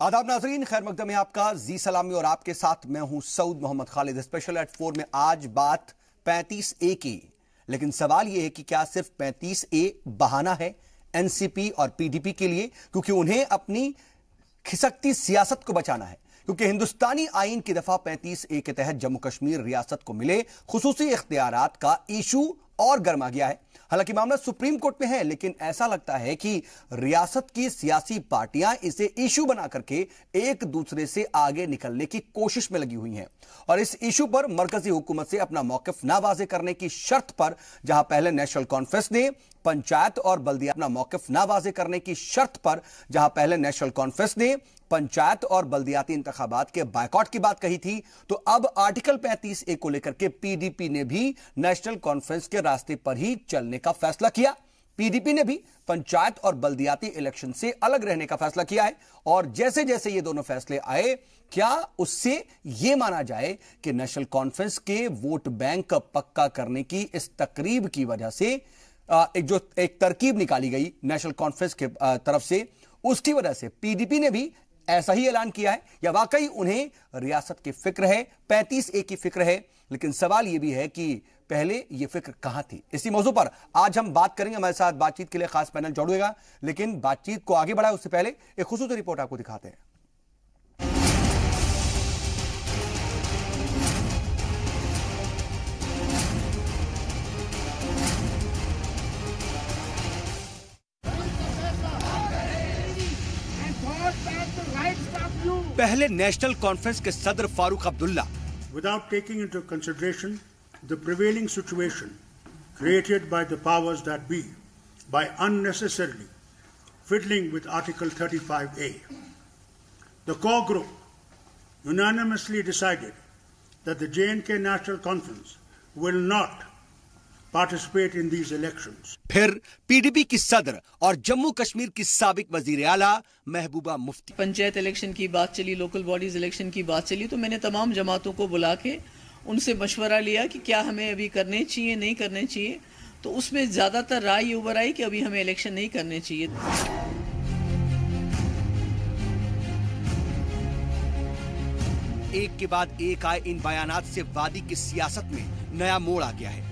आदाब नाजरीन, खैर मकदम है आपका। जी सलामी और आपके साथ मैं हूं सऊद मोहम्मद खालिद। स्पेशल एट 4 में आज बात 35A की, लेकिन सवाल यह है कि क्या सिर्फ 35A बहाना है एनसीपी और पीडीपी के लिए, क्योंकि उन्हें अपनी खिसकती सियासत को बचाना है। क्योंकि हिंदुस्तानी आईन की दफा 35A के तहत जम्मू कश्मीर रियासत को मिले खुसूसी इख्तियारात का इशू और गर्मा गया है। हालांकि मामला सुप्रीम कोर्ट में है, लेकिन ऐसा लगता है कि रियासत की सियासी पार्टियां इसे इशू बना करके एक दूसरे से आगे निकलने की कोशिश में लगी हुई हैं। और इस इशू पर मरकजी हुकूमत से अपना मौकिफ ना वाजे करने की शर्त पर, जहां पहले नेशनल कॉन्फ्रेंस ने पंचायत और बल्दिया अपना मौकिफ ना वाजे करने की शर्त पर, जहां पहले नेशनल कॉन्फ्रेंस ने पंचायत और बल्दियाती इंतखाबात के बायकॉट की बात कही थी, तो अब आर्टिकल 35A को लेकर के पीडीपी ने भी नेशनल कॉन्फ्रेंस के रास्ते पर ही चलने का फैसला किया। पीडीपी ने भी पंचायत और बल्दियाती इलेक्शन से अलग रहने का फैसला किया है। और जैसे जैसे ये दोनों फैसले आए, क्या उससे यह माना जाए कि नेशनल कॉन्फ्रेंस के वोट बैंक पक्का करने की इस तकरीब की वजह से एक तरकीब निकाली गई नेशनल कॉन्फ्रेंस के तरफ से, उसकी वजह से पीडीपी ने भी ऐसा ही ऐलान किया है, या वाकई उन्हें रियासत की फिक्र है, 35A की फिक्र है। लेकिन सवाल यह भी है कि पहले यह फिक्र कहां थी। इसी मौजू पर आज हम बात करेंगे। हमारे साथ बातचीत के लिए खास पैनल जोड़ेगा, लेकिन बातचीत को आगे बढ़ाए उससे पहले एक खुसूसी रिपोर्ट आपको दिखाते हैं। पहले नेशनल कॉन्फ्रेंस के सदर Farooq Abdullah, without taking into consideration the prevailing situation created by the powers that be by unnecessarily fiddling with Article 35A, the core group unanimously decided that the J&K National Conference will not participate in these elections. फिर PDP की सदर और जम्मू कश्मीर की साबिक वजीर आला Mehbooba Mufti. Panchayat election की बात चली, लोकल बॉडीज इलेक्शन की बात चली, तो मैंने तमाम जमातों को बुला के उनसे मशवरा लिया कि क्या हमें अभी करने चाहिए, नहीं करने चाहिए। तो उसमें ज्यादातर राय ये उभर आई कि अभी हमें इलेक्शन नहीं करने चाहिए। एक के बाद एक आए इन बयानात से वादी की सियासत में नया मोड़ आ गया है।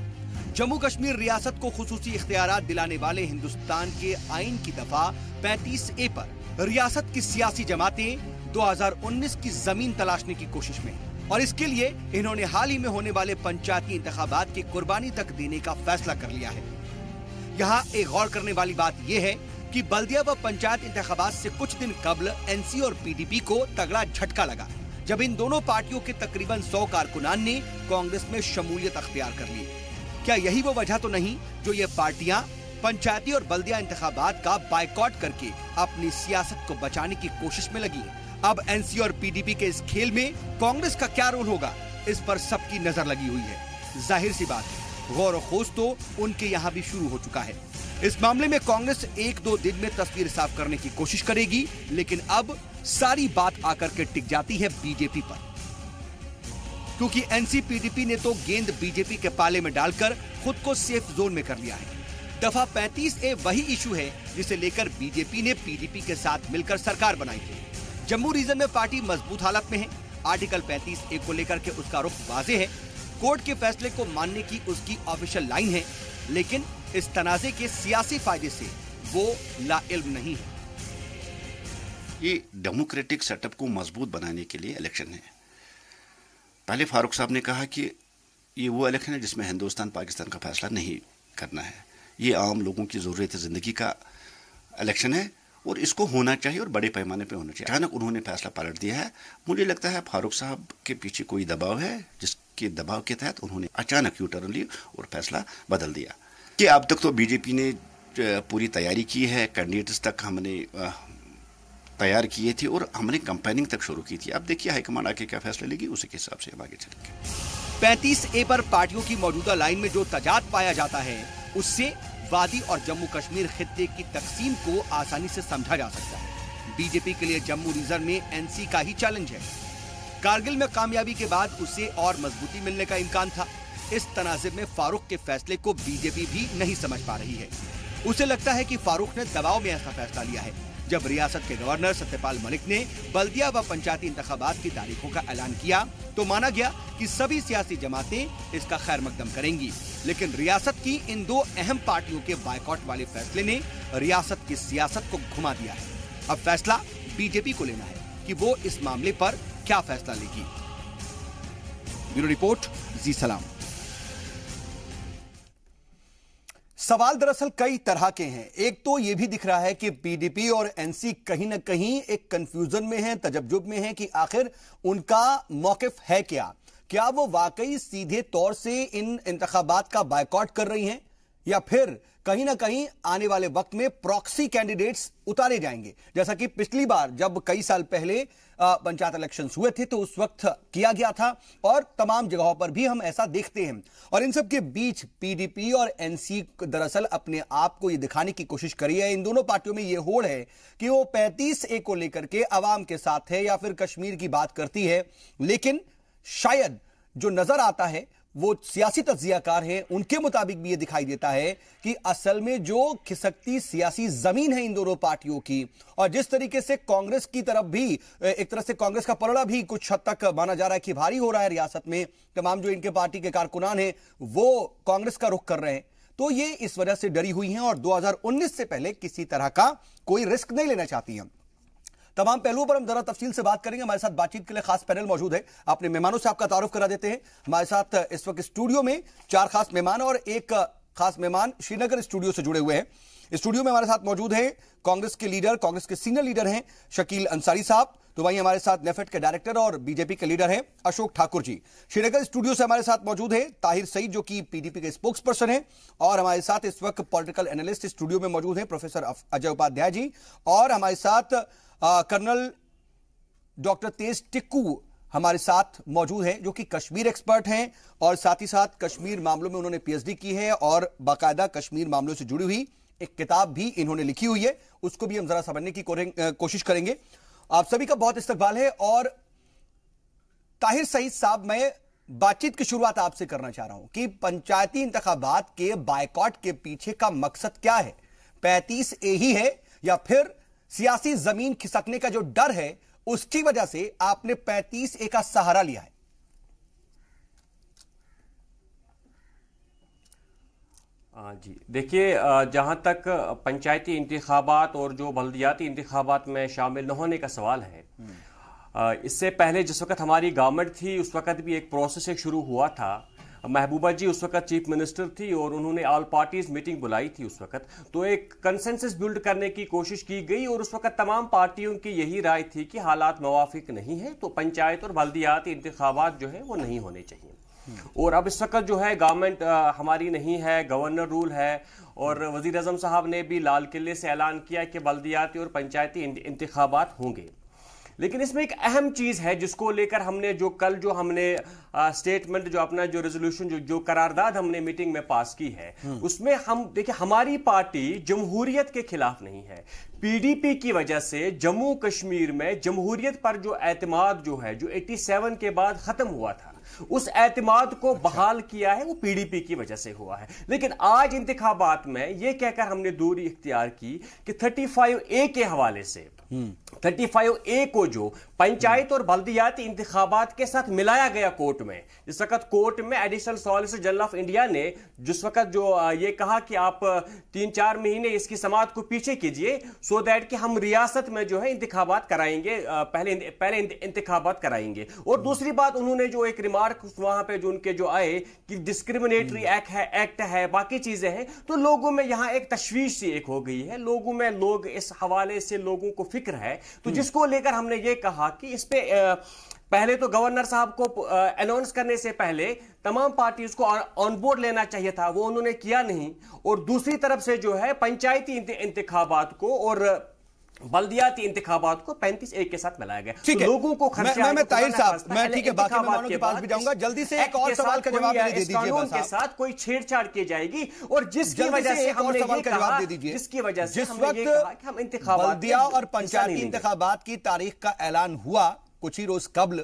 जम्मू कश्मीर रियासत को खुसूसी इख्तियारात दिलाने वाले हिंदुस्तान के आईन की दफा 35A पर रियासत की सियासी जमातें 2019 की जमीन तलाशने की कोशिश में, और इसके लिए इन्होंने हाल ही में होने वाले पंचायती इंतखाबात की कुर्बानी तक देने का फैसला कर लिया है। यहाँ एक गौर करने वाली बात यह है कि बल्दिया व पंचायत इंतखाबात से कुछ दिन कबल एनसी और पीडीपी को तगड़ा झटका लगा, जब इन दोनों पार्टियों के तकरीबन 100 कारकुनान ने कांग्रेस में शमूलियत अख्तियार कर ली। क्या यही वो वजह तो नहीं जो ये पार्टियां पंचायती और बल्दिया इंतखाबात का बायकॉट करके अपनी सियासत को बचाने की कोशिश में लगी? अब एनसी और पीडीपी के इस खेल में कांग्रेस का क्या रोल होगा, इस पर सबकी नजर लगी हुई है। जाहिर सी बात है, गौर व खोज तो उनके यहाँ भी शुरू हो चुका है। इस मामले में कांग्रेस 1-2 दिन में तस्वीर साफ करने की कोशिश करेगी, लेकिन अब सारी बात आकर के टिक जाती है बीजेपी पर, क्योंकि एनसी-पीडीपी ने तो गेंद बीजेपी के पाले में डालकर खुद को सेफ जोन में कर लिया है। दफा 35A वही इशू है जिसे लेकर बीजेपी ने पीडीपी के साथ मिलकर सरकार बनाई थी। जम्मू रीजन में पार्टी मजबूत हालत में है। आर्टिकल 35A को लेकर के उसका रुख वाज़ेह है। कोर्ट के फैसले को मानने की उसकी ऑफिशियल लाइन है, लेकिन इस तनाज़े के सियासी फायदे से वो लाइल्म नहीं है। ये डेमोक्रेटिक सेटअप को मजबूत बनाने के लिए इलेक्शन है। पहले फारूक साहब ने कहा कि ये वो इलेक्शन है जिसमें हिंदुस्तान पाकिस्तान का फैसला नहीं करना है, ये आम लोगों की ज़रूरत ज़िंदगी का इलेक्शन है और इसको होना चाहिए और बड़े पैमाने पे होना चाहिए। अचानक उन्होंने फैसला पलट दिया है। मुझे लगता है फारूक साहब के पीछे कोई दबाव है, जिसके दबाव के तहत उन्होंने अचानक यू टर्न ली और फैसला बदल दिया। कि अब तक तो बीजेपी ने पूरी तैयारी की है, कैंडिडेट्स तक हमने तैयार किए थे और हमने कंपेनिंग तक शुरू की थी। अब देखिए हाईकमान आके क्या फैसला लेगी, उसी के हिसाब से हम आगे चलेंगे। 35A पर पार्टियों की मौजूदा लाइन में जो तजाद पाया जाता है, उससे वादी और जम्मू कश्मीर खित्ते की तकसीम को आसानी से समझा जा सकता है। बीजेपी के लिए जम्मू रीजन में एनसी का ही चैलेंज है। कारगिल में कामयाबी के बाद उसे और मजबूती मिलने का इम्कान था। इस तनाज़ुर में फारूक के फैसले को बीजेपी भी नहीं समझ पा रही है। उसे लगता है कि फारूक ने दबाव में ऐसा फैसला लिया है, जब रियासत के गवर्नर सत्यपाल मलिक ने बल्दिया व पंचायती इंतखाबात की तारीखों का ऐलान किया तो माना गया कि सभी सियासी जमातें इसका खैर मकदम करेंगी। लेकिन रियासत की इन दो अहम पार्टियों के बायकॉट वाले फैसले ने रियासत की सियासत को घुमा दिया है। अब फैसला बीजेपी को लेना है कि वो इस मामले पर क्या फैसला लेगी। ब्यूरो रिपोर्ट, जी सलाम। सवाल दरअसल कई तरह के हैं। एक तो यह भी दिख रहा है कि पीडीपी और एनसी कहीं ना कहीं एक कंफ्यूजन में है, तजब्जुब में है कि आखिर उनका मौकिफ है क्या वो वाकई सीधे तौर से इन इंतखाबात का बायकॉट कर रही हैं या फिर कहीं ना कहीं आने वाले वक्त में प्रॉक्सी कैंडिडेट्स उतारे जाएंगे, जैसा कि पिछली बार जब कई साल पहले पंचायत इलेक्शंस हुए थे तो उस वक्त किया गया था और तमाम जगहों पर भी हम ऐसा देखते हैं। और इन सब के बीच पीडीपी और एनसी दरअसल अपने आप को ये दिखाने की कोशिश करी है, इन दोनों पार्टियों में ये होड़ है कि वो 35A को लेकर के अवाम के साथ है या फिर कश्मीर की बात करती है, लेकिन शायद जो नजर आता है वो सियासी तज्जियाकार हैं, उनके मुताबिक भी ये दिखाई देता है कि असल में जो खिसकती सियासी जमीन है इन दोनों पार्टियों की, और जिस तरीके से कांग्रेस की तरफ भी एक तरह से कांग्रेस का पलड़ा भी कुछ हद तक माना जा रहा है कि भारी हो रहा है रियासत में, तमाम जो इनके पार्टी के कारकुनान हैं वो कांग्रेस का रुख कर रहे हैं, तो ये इस वजह से डरी हुई हैं और 2019 से पहले किसी तरह का कोई रिस्क नहीं लेना चाहती हैं। तमाम पहलुओं पर हम जरा तफसील से बात करेंगे। हमारे साथ बातचीत के लिए खास पैनल मौजूद है। अपने मेहमानों से आपका तारुफ करा देते हैं। हमारे साथ इस वक्त स्टूडियो में 4 खास मेहमान और एक खास मेहमान श्रीनगर स्टूडियो से जुड़े हुए हैं। स्टूडियो में हमारे साथ मौजूद हैं कांग्रेस के लीडर, कांग्रेस के सीनियर लीडर हैं शकील अंसारी साहब, तो वहीं हमारे साथ नेफेड के डायरेक्टर और बीजेपी के लीडर हैं अशोक ठाकुर जी। श्रीनगर स्टूडियो से हमारे साथ मौजूद है ताहिर सईद जो कि पीडीपी के स्पोक्स पर्सन है, और हमारे साथ इस वक्त पॉलिटिकल एनालिस्ट स्टूडियो में मौजूद हैं प्रोफेसर अजय उपाध्याय जी, और हमारे साथ कर्नल डॉक्टर तेज टिक्कू हमारे साथ मौजूद हैं जो कि कश्मीर एक्सपर्ट हैं और साथ ही साथ कश्मीर मामलों में उन्होंने पीएचडी की है और बाकायदा कश्मीर मामलों से जुड़ी हुई एक किताब भी इन्होंने लिखी हुई है, उसको भी हम जरा समझने की कोशिश करेंगे। आप सभी का बहुत इस्तकबाल है। और ताहिर सईद साहब, मैं बातचीत की शुरुआत आपसे करना चाह रहा हूं कि पंचायती इंतखाबात के बायकॉट के पीछे का मकसद क्या है? 35A ही है या फिर सियासी जमीन खिसकने का जो डर है उसकी वजह से आपने 35A का सहारा लिया है? जी देखिए, जहां तक पंचायती इंतखाबात और जो बल्दियाती इंतखाबात में शामिल न होने का सवाल है, इससे पहले जिस वक्त हमारी गवर्नमेंट थी उस वक्त भी एक प्रोसेस शुरू हुआ था। महबूबा जी उस वक्त चीफ मिनिस्टर थी और उन्होंने ऑल पार्टीज मीटिंग बुलाई थी उस वक्त, तो एक कंसेंसस बिल्ड करने की कोशिश की गई और उस वक्त तमाम पार्टियों की यही राय थी कि हालात मुवाफिक नहीं है तो पंचायत और बल्दियाती इंतखाबात जो है वो नहीं होने चाहिए। और अब इस वक्त जो है गवर्नमेंट हमारी नहीं है, गवर्नर रूल है, और वजीर आजम साहब ने भी लाल किले से ऐलान किया कि बल्दियाती और पंचायती इंतखाबात होंगे। लेकिन इसमें एक अहम चीज है जिसको लेकर हमने जो कल जो हमने स्टेटमेंट जो अपना जो रेजोल्यूशन जो करारदाद हमने मीटिंग में पास की है, उसमें हम देखिए हमारी पार्टी जमहूरियत के खिलाफ नहीं है। पीडीपी की वजह से जम्मू कश्मीर में जमहूरियत पर जो एतमाद जो है जो 87 के बाद खत्म हुआ था, उस एतमाद को बहाल किया है वो पीडीपी की वजह से हुआ है। लेकिन आज इंतखाबात में यह कहकर हमने दूरी इख्तियार की कि 35A के हवाले से 35A को जो पंचायत और बल्दियाती इंतखाबात के साथ मिलाया गया कोर्ट में, जिस वक्त कोर्ट में additional solicitor general of India ने जिस वक्त जो ये कहा कि आप 3-4 महीने इसकी समाअत को पीछे कीजिए सो दैट कि हम रियासत में जो है इंतखाबात कराएंगे, पहले इंतखाबात कराएंगे। और दूसरी बात उन्होंने जो एक रिमार्क वहां पे जो उनके जो आए कि डिस्क्रिमिनेटरी एक्ट है बाकी चीजें हैं, तो लोगों में यहां एक तशवीश सी एक हो गई है, लोगों में लोग इस हवाले से लोगों को फिक्र है, तो जिसको लेकर हमने ये कहा कि इस पे पहले तो गवर्नर साहब को अनाउंस करने से पहले तमाम पार्टीज को ऑन बोर्ड लेना चाहिए था, वो उन्होंने किया नहीं। और दूसरी तरफ से जो है पंचायती इंतखाबात को और बल्दियाती इंतखाबात को 35A के साथ मिलाया गया। ठीक है, लोगों को खर्चा मैं ताहिर साहब, मैं ठीक है बाकी मेहमानों के पास भी जाऊंगा, जल्दी से एक और सवाल का जवाब दे दीजिए। कानून के साथ कोई छेड़छाड़ की जाएगी और जिसकी वजह से हमने ये कहा, जिसकी वजह से हमने ये कहा कि हम इंतखाबात बल्दिया और पंचायती इंतखाबात की तारीख का ऐलान हुआ कुछ ही रोज कबल,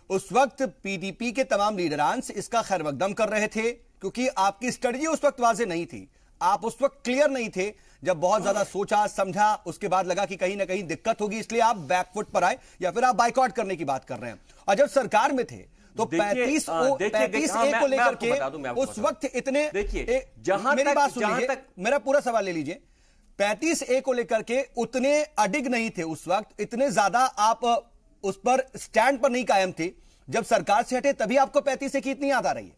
उस वक्त पीडीपी के तमाम लीडरान इसका खैर मकदम कर रहे थे क्योंकि आपकी स्ट्रेटजी उस वक्त वाजे नहीं थी। आप उस वक्त क्लियर नहीं थे, जब बहुत ज्यादा सोचा समझा, उसके बाद लगा कि कहीं ना कहीं दिक्कत होगी, इसलिए आप बैकफुट पर आए, या फिर आप बाइकॉट करने की बात कर रहे हैं? और जब सरकार में थे तो 35 ए को लेकर के उस वक्त इतने, मेरी बात सुन लीजिए, मेरा पूरा सवाल ले लीजिए, 35 ए को लेकर के उतने अडिग नहीं थे उस वक्त, इतने ज्यादा आप उस पर स्टैंड पर नहीं कायम थे। जब सरकार से हटे तभी आपको 35 ए की इतनी याद आ रही है?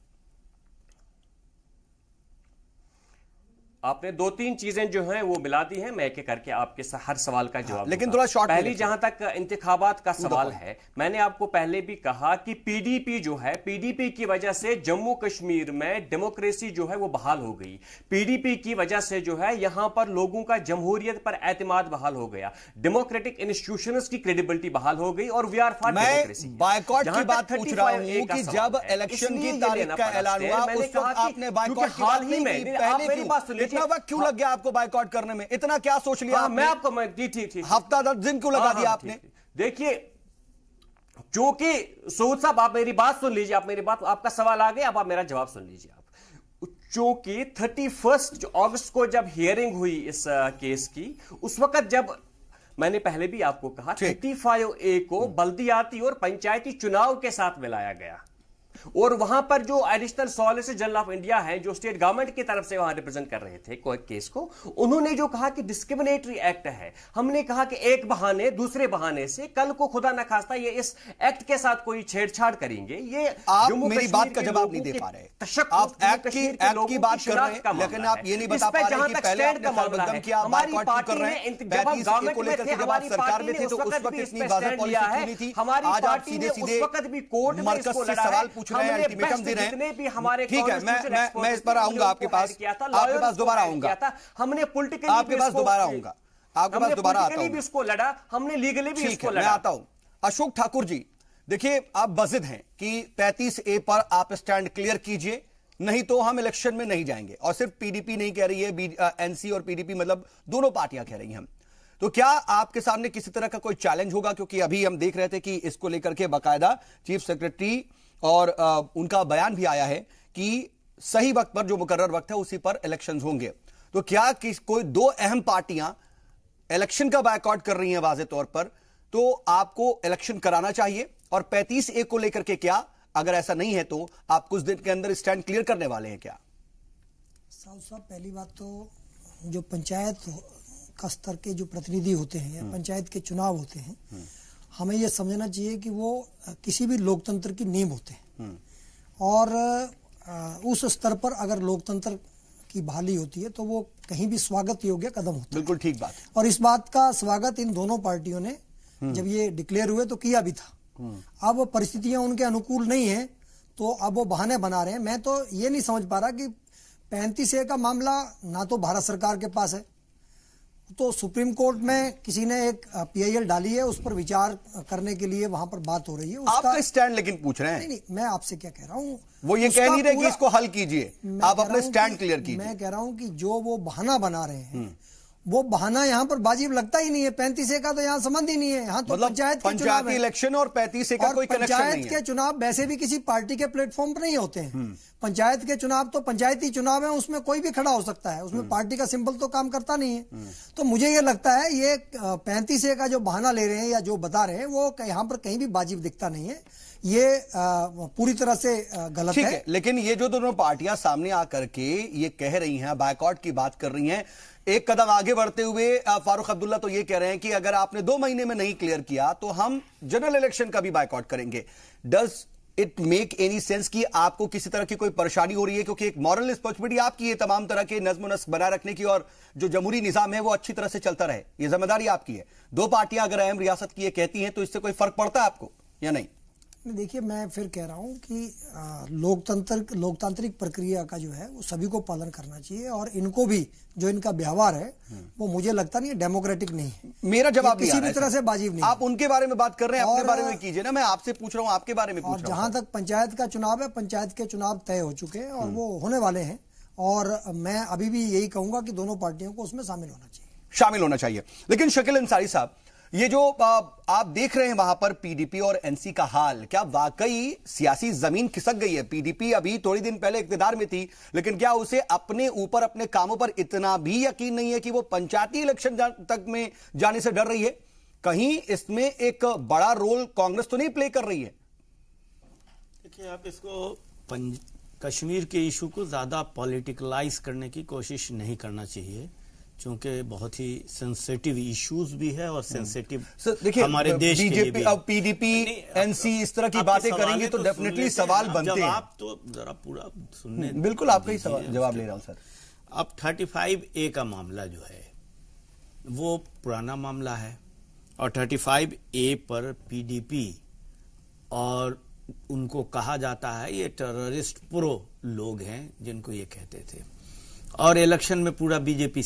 आपने 2-3 चीजें जो हैं वो मिला दी हैं, मैं एक एक करके आपके हर सवाल का जवाब लेकिन थोड़ा शॉर्ट। पहली जहां तक इंतखाबात का सवाल है, मैंने आपको पहले भी कहा कि पीडीपी जो है, पीडीपी की वजह से जम्मू कश्मीर में डेमोक्रेसी जो है वो बहाल हो गई। पीडीपी की वजह से जो है यहां पर लोगों का जमहूरियत पर एतमाद बहाल हो गया, डेमोक्रेटिक इंस्टीट्यूशंस की क्रेडिबिलिटी बहाल हो गई, और we are for democracy. Boycott की बात पूछ रहा हूं कि जब इलेक्शन की तारीख का ऐलान हुआ उस वक्त आपने बायकॉट की बात नहीं की, पहले क्यों? इतना वक्त क्यों लग गया आपको बायकॉट करने में? इतना क्या सोच लिया आपने? मैं आपको ठीक हफ्ता 10 दिन क्यों लगा दिया आपने? देखिए, क्योंकि सऊद साहब आप मेरी बात सुन लीजिए, आप मेरी बात, आपका सवाल आ गया, अब आप मेरा जवाब सुन लीजिए। आप क्योंकि 31 अगस्त को जब हियरिंग हुई इस केस की, उस वक्त जब मैंने पहले भी आपको कहा 35A को बल्दियाती और पंचायती चुनाव के साथ मिलाया गया, और वहां पर जो additional solicitor general of India है, जो स्टेट गवर्नमेंट की तरफ से वहां रिप्रेजेंट कर रहे थे कोई केस को, उन्होंने जो कहा कि डिस्क्रिमिनेटरी एक्ट है, हमने कहा कि एक बहाने दूसरे बहाने से कल को खुदा न खास्ता ये इस एक्ट के साथ कोई छेड़छाड़ करेंगे, ये आप मेरी बात का जवाब नहीं दे पा रहे। आप एक्ट की बात कर रहे हैं, लेकिन आप ये नहीं बता पा रहे कि पहले आपने सरबंदम किया, हमारी बायकॉट कर रहे हैं। 35 ए को लेकर के जब आप सरकार में थे तो उस वक्त इतनी वाज़ेह पॉलिसी क्यों नहीं थी? आज आप सीधे सीधे मरकज से सवाल पूछ रहे हैं, अल्टीमेटम दे रहे हैं। ठीक है, मैं इस पर आऊंगा आपके पास दोबारा आऊंगा, हमने पॉलिटिकली आपके पास दोबारा आऊंगा, आपके पास दोबारा आता हूं, भी इसको लड़ा, हमने लीगली भी इसको लड़ा। मैं आता हूं। अशोक ठाकुर जी, देखिए आप बज़िद हैं कि 35A पर आप स्टैंड क्लियर कीजिए, नहीं तो हम इलेक्शन में नहीं जाएंगे। और सिर्फ पीडीपी नहीं कह रही है, एनसी और पीडीपी मतलब दोनों पार्टियां कह रही हैं। तो क्या आपके सामने किसी तरह का कोई चैलेंज होगा? क्योंकि अभी हम देख रहे थे कि इसको लेकर के बाकायदा चीफ सेक्रेटरी और उनका बयान भी आया है कि सही वक्त पर, जो मुकर्रर वक्त है उसी पर इलेक्शंस होंगे। तो क्या कोई दो अहम पार्टियां इलेक्शन का बायकॉट कर रही हैं वाज़ेह तौर पर, तो आपको इलेक्शन कराना चाहिए? और 35A को लेकर के क्या, अगर ऐसा नहीं है तो आप कुछ दिन के अंदर स्टैंड क्लियर करने वाले हैं क्या? साहब, पहली बात तो जो पंचायत का स्तर के जो प्रतिनिधि होते हैं या पंचायत के चुनाव होते हैं, हमें यह समझना चाहिए कि वो किसी भी लोकतंत्र की नींव होते हैं, और उस स्तर पर अगर लोकतंत्र की बहाली होती है तो वो कहीं भी स्वागत योग्य कदम होता है। बिल्कुल ठीक बात। और इस बात का स्वागत इन दोनों पार्टियों ने जब ये डिक्लेयर हुए तो किया भी था। अब परिस्थितियां उनके अनुकूल नहीं है तो अब वो बहाने बना रहे हैं। मैं तो ये नहीं समझ पा रहा कि 35A का मामला ना तो भारत सरकार के पास है, तो सुप्रीम कोर्ट में किसी ने एक PIL डाली है, उस पर विचार करने के लिए वहां पर बात हो रही है। आपका स्टैंड लेकिन पूछ रहे हैं। नहीं, मैं आपसे क्या कह रहा हूं, वो ये कह नहीं रहे कि इसको हल कीजिए, आप अपने स्टैंड क्लियर कीजिए। मैं कह रहा हूं कि जो वो बहाना बना रहे हैं वो बहाना यहाँ पर वाजिब लगता ही नहीं है। 35A का तो यहाँ संबंध ही नहीं है। यहाँ तो पंचायती इलेक्शन और 35A का कोई कनेक्शन नहीं है। पंचायत के चुनाव वैसे भी किसी पार्टी के प्लेटफॉर्म पर नहीं होते हैं। पंचायत के चुनाव तो पंचायती चुनाव है, उसमें कोई भी खड़ा हो सकता है, उसमें पार्टी का सिंबल तो काम करता नहीं है। तो मुझे ये लगता है ये 35A का जो बहाना ले रहे हैं या जो बता रहे हैं वो यहाँ पर कहीं भी वाजिब दिखता नहीं है। ये पूरी तरह से गलत है। लेकिन ये जो दोनों पार्टियां सामने आकर के ये कह रही हैं, बायकॉट की बात कर रही हैं, एक कदम आगे बढ़ते हुए फारूक अब्दुल्ला तो ये कह रहे हैं कि अगर आपने 2 महीने में नहीं क्लियर किया तो हम जनरल इलेक्शन का भी बायकॉट करेंगे। Does it make any sense कि आपको किसी तरह की कोई परेशानी हो रही है? क्योंकि एक मॉरल रिस्पॉन्सिबिलिटी आपकी है तमाम तरह के नज्म नस्क बनाए रखने की, और जो जमहूरी निजाम है वो अच्छी तरह से चलता रहे, ये जिम्मेदारी आपकी है। 2 पार्टियां अगर अहम रियासत की ये कहती हैं तो इससे कोई फर्क पड़ता है आपको या नहीं? देखिए, मैं फिर कह रहा हूं कि लोकतांत्रिक प्रक्रिया का जो है वो सभी को पालन करना चाहिए, और इनको भी जो इनका व्यवहार है वो मुझे लगता नहीं है डेमोक्रेटिक नहीं है। मेरा जवाब किसी भी तरह से वाजिब नहीं। आप उनके बारे में बात कर रहे हैं, अपने बारे में कीजिए ना। मैं आपसे पूछ रहा हूं, आपके बारे में पूछ रहा हूं। जहां तक पंचायत का चुनाव है, पंचायत के चुनाव तय हो चुके हैं और वो होने वाले हैं, और मैं अभी भी यही कहूंगा कि दोनों पार्टियों को उसमें शामिल होना चाहिए। लेकिन शकील अंसारी साहब, ये जो आप देख रहे हैं वहां पर पीडीपी और एनसी का हाल, क्या वाकई सियासी जमीन खिसक गई है? पीडीपी अभी थोड़ी दिन पहले इक्तिदार में थी, लेकिन क्या उसे अपने ऊपर, अपने कामों पर इतना भी यकीन नहीं है कि वो पंचायती इलेक्शन तक में जाने से डर रही है? कहीं इसमें एक बड़ा रोल कांग्रेस तो नहीं प्ले कर रही है? देखिए, आप इसको कश्मीर के इशू को ज्यादा पॉलिटिकलाइज करने की कोशिश नहीं करना चाहिए, क्योंकि बहुत ही सेंसिटिव इश्यूज भी है और सेंसिटिव हमारे देश के लिए भी। अब पीडीपी एनसी इस तरह की बातें करेंगे तो डेफिनेटली सवाल बनते हैं। आप तो जरा पूरा सुनने, बिल्कुल आपका ही सवाल जवाब ले रहा हूं सर। अब 35A का मामला जो है वो पुराना मामला है और 35A पर पीडीपी और उनको कहा जाता है ये टेररिस्ट प्रो लोग हैं जिनको ये कहते थे, और इलेक्शन में पूरा बीजेपी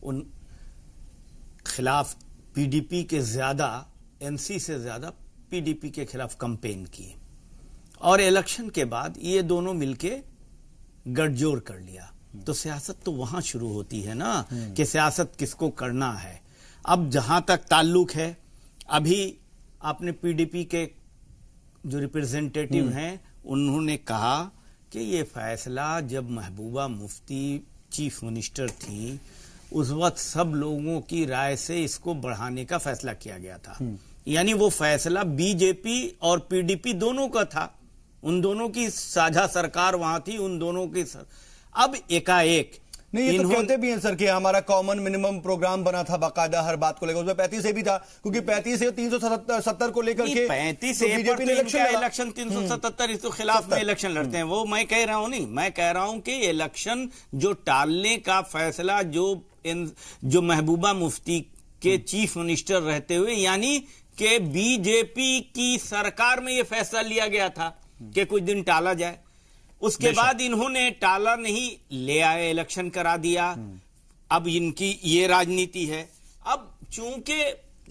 उन खिलाफ पीडीपी के ज्यादा, एनसी से ज्यादा पीडीपी के खिलाफ कैंपेन किए, और इलेक्शन के बाद ये दोनों मिलके गठजोड़ कर लिया। तो सियासत तो वहां शुरू होती है ना कि सियासत किसको करना है। अब जहां तक ताल्लुक है, अभी आपने पीडीपी के जो रिप्रेजेंटेटिव हैं उन्होंने कहा कि ये फैसला जब महबूबा मुफ्ती चीफ मिनिस्टर थी उस वक्त सब लोगों की राय से इसको बढ़ाने का फैसला किया गया था। यानी वो फैसला बीजेपी और पीडीपी दोनों का था, उन दोनों की साझा सरकार वहां थी, उन दोनों की अब एकाएक नहीं, ये तो कहते भी हैं सर कि हमारा कॉमन मिनिमम प्रोग्राम बना था बाकायदा हर बात को लेकर, उसमें 35A भी था, क्योंकि 35 से 370 को लेकर के 35A पर तो इलेक्शन 377 इसके खिलाफ में इलेक्शन लड़ते हैं। वो मैं कह रहा हूं, नहीं मैं कह रहा हूं कि इलेक्शन जो टालने का फैसला जो महबूबा मुफ्ती के चीफ मिनिस्टर रहते हुए, यानी कि बीजेपी की सरकार में यह फैसला लिया गया था कि कुछ दिन टाला जाए। उसके बाद इन्होंने टाला नहीं, ले आए, इलेक्शन करा दिया। अब इनकी ये राजनीति है। अब चूंकि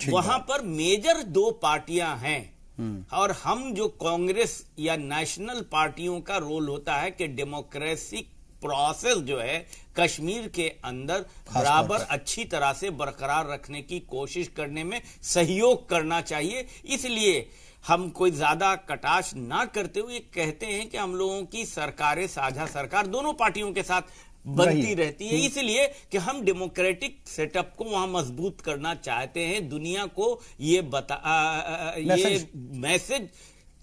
वहां पर मेजर 2 पार्टियां हैं और हम जो कांग्रेस या नेशनल पार्टियों का रोल होता है कि डेमोक्रेसी प्रोसेस जो है कश्मीर के अंदर बराबर अच्छी तरह से बरकरार रखने की कोशिश करने में सहयोग करना चाहिए। इसलिए हम कोई ज्यादा कटाश ना करते हुए कहते हैं कि हम लोगों की सरकारें, साझा सरकार दोनों पार्टियों के साथ बनती रहती है, इसलिए कि हम डेमोक्रेटिक सेटअप को वहां मजबूत करना चाहते हैं। दुनिया को ये ये मैसेज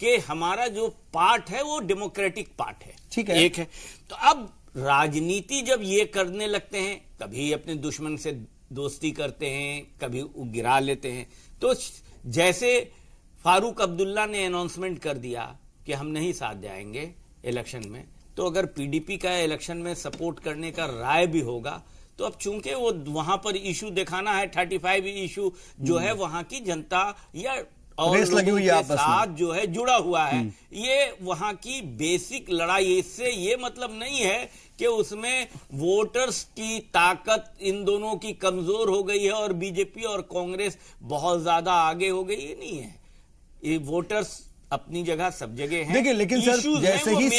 कि हमारा जो पार्ट है वो डेमोक्रेटिक पार्ट है, ठीक है, एक है। तो अब राजनीति जब ये करने लगते हैं, कभी अपने दुश्मन से दोस्ती करते हैं, कभी गिरा लेते हैं। तो जैसे फारूक अब्दुल्ला ने अनाउंसमेंट कर दिया कि हम नहीं साथ जाएंगे इलेक्शन में, तो अगर पीडीपी का इलेक्शन में सपोर्ट करने का राय भी होगा, तो अब चूंकि वो वहां पर इशू दिखाना है, 35 इशू जो है वहां की जनता या और लोगों के साथ जो है जुड़ा हुआ है, ये वहां की बेसिक लड़ाई। इससे ये मतलब नहीं है कि उसमें वोटर्स की ताकत इन दोनों की कमजोर हो गई है और बीजेपी और कांग्रेस बहुत ज्यादा आगे हो गई, ये नहीं है। ये वोटर्स अपनी जगह सब जगह हैं। देखिए, लेकिन सर जैसे ही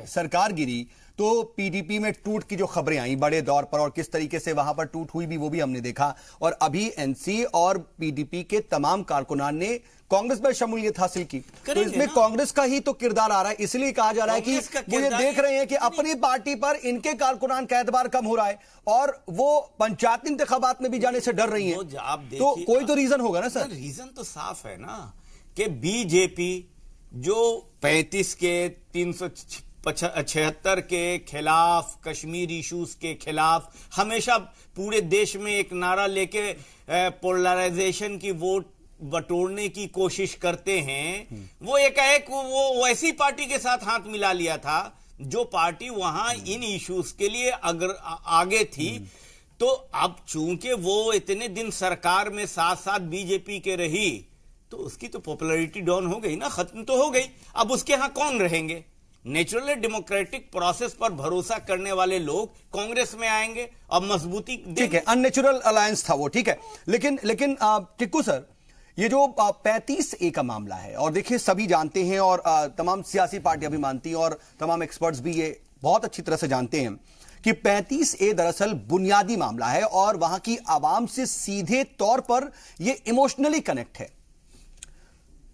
सरकार गिरी तो पीडीपी में टूट की जो खबरें आई बड़े दौर पर, और किस तरीके से वहां पर टूट हुई भी वो भी हमने देखा, और अभी एनसी और पीडीपी के तमाम कारकुनान ने कांग्रेस में शमूलियत हासिल की, तो इसमें कांग्रेस का ही तो किरदार आ रहा है। इसलिए कहा जा रहा है कि वो ये देख रहे हैं कि अपनी पार्टी पर इनके कारकुनान का एतबार कम हो रहा है और वो पंचायत इंतखाबात में भी जाने से डर रही है। तो कोई तो रीजन होगा ना सर? रीजन तो साफ है ना कि बीजेपी जो 35 के 376 के खिलाफ, कश्मीर इश्यूज के खिलाफ हमेशा पूरे देश में एक नारा लेके पोलराइजेशन की वोट बटोरने की कोशिश करते हैं, वो एकाएक वो वैसी पार्टी के साथ हाथ मिला लिया था जो पार्टी वहां इन इश्यूज के लिए आगे थी। तो अब चूंकि वो इतने दिन सरकार में साथ साथ बीजेपी के रही, तो उसकी तो पॉपुलैरिटी डाउन हो गई ना, खत्म तो हो गई। अब उसके यहां कौन रहेंगे? नेचुरली डेमोक्रेटिक प्रोसेस पर भरोसा करने वाले लोग कांग्रेस में आएंगे और मजबूती, ठीक है, अननेचुरल अलायंस था वो, ठीक है। लेकिन टिक्कू सर, ये जो 35A का मामला है, और देखिए सभी जानते हैं और तमाम सियासी पार्टियां भी मानती हैं और तमाम एक्सपर्ट्स भी ये बहुत अच्छी तरह से जानते हैं कि 35A दरअसल बुनियादी मामला है और वहां की आवाम से सीधे तौर पर यह इमोशनली कनेक्ट है।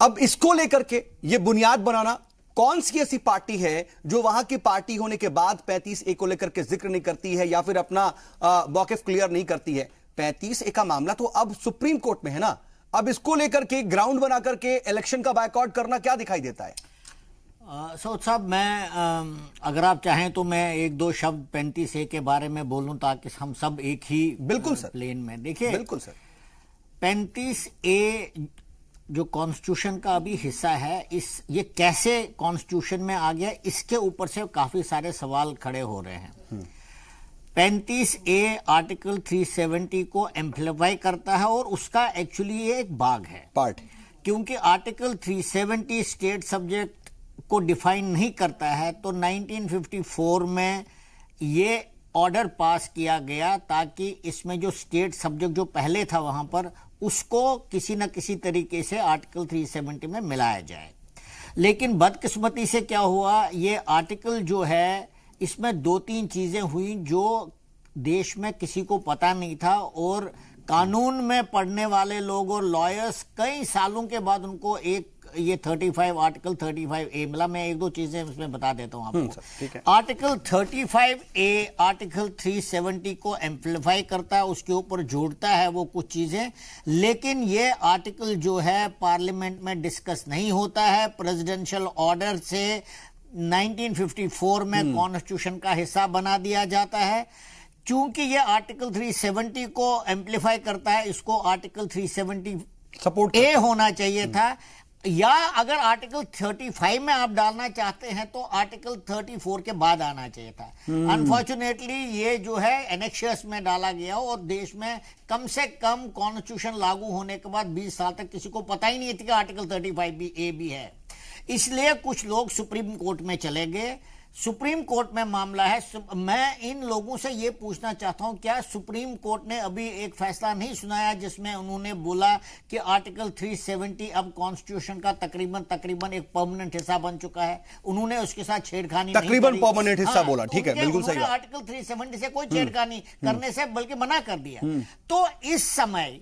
अब इसको लेकर के यह बुनियाद बनाना, कौन सी ऐसी पार्टी है जो वहां की पार्टी होने के बाद 35A को लेकर के जिक्र नहीं करती है या फिर अपना मौकिफ क्लियर नहीं करती है? 35A का मामला तो अब सुप्रीम कोर्ट में है ना, अब इसको लेकर के ग्राउंड बना करके इलेक्शन का बायकॉट करना क्या दिखाई देता है? सऊद साहब, मैं अगर आप चाहें तो मैं एक दो शब्द 35A के बारे में बोलूं ताकि हम सब एक ही बिल्कुल सर प्लेन में देखिए। बिल्कुल सर, 35A जो कॉन्स्टिट्यूशन का अभी हिस्सा है, ये कैसे कॉन्स्टिट्यूशन में आ गया, इसके ऊपर से काफी सारे सवाल खड़े हो रहे हैं। 35A आर्टिकल 370 को एम्प्लीफाई करता है और उसका एक्चुअली ये एक भाग है, पार्ट, क्योंकि आर्टिकल 370 स्टेट सब्जेक्ट को डिफाइन नहीं करता है। तो 1954 में ये ऑर्डर पास किया गया ताकि इसमें जो स्टेट सब्जेक्ट जो पहले था वहां पर, उसको किसी न किसी तरीके से आर्टिकल 370 में मिलाया जाए। लेकिन बदकिस्मती से क्या हुआ, ये आर्टिकल जो है इसमें दो तीन चीजें हुई जो देश में किसी को पता नहीं था और कानून में पढ़ने वाले लोग और लॉयर्स कई सालों के बाद उनको एक ये 35 आर्टिकल 35A मिला। मैं एक दो चीजें इसमें बता देता हूं आपको। आर्टिकल 35A आर्टिकल 370 को एम्प्लीफाई करता है, उसके ऊपर जोड़ता है वो कुछ चीजें, लेकिन ये आर्टिकल जो है पार्लियामेंट में डिस्कस नहीं होता है। प्रेसिडेंशियल ऑर्डर से 1954 में कॉन्स्टिट्यूशन का हिस्सा बना दिया जाता है। चूंकि ये आर्टिकल 370 को एम्प्लीफाई करता है, इसको आर्टिकल 370 सपोर्ट ए होना चाहिए था, या अगर आर्टिकल 35 में आप डालना चाहते हैं तो आर्टिकल 34 के बाद आना चाहिए था। अनफॉर्चुनेटली ये जो है एनेक्शियस में डाला गया और देश में कम से कम कॉन्स्टिट्यूशन लागू होने के बाद 20 साल तक किसी को पता ही नहीं था कि आर्टिकल 35A भी है। इसलिए कुछ लोग सुप्रीम कोर्ट में चले गए। सुप्रीम कोर्ट में मामला है। मैं इन लोगों से यह पूछना चाहता हूं, क्या सुप्रीम कोर्ट ने अभी एक फैसला नहीं सुनाया जिसमें उन्होंने बोला कि आर्टिकल 370 अब कॉन्स्टिट्यूशन का तकरीबन एक परमानेंट हिस्सा बन चुका है? उन्होंने उसके साथ छेड़खानी तकरीबन परमानेंट हिस्सा बोला, ठीक है, बिल्कुल सही बात। आर्टिकल 370 से कोई छेड़खानी करने से बल्कि मना कर दिया। तो इस समय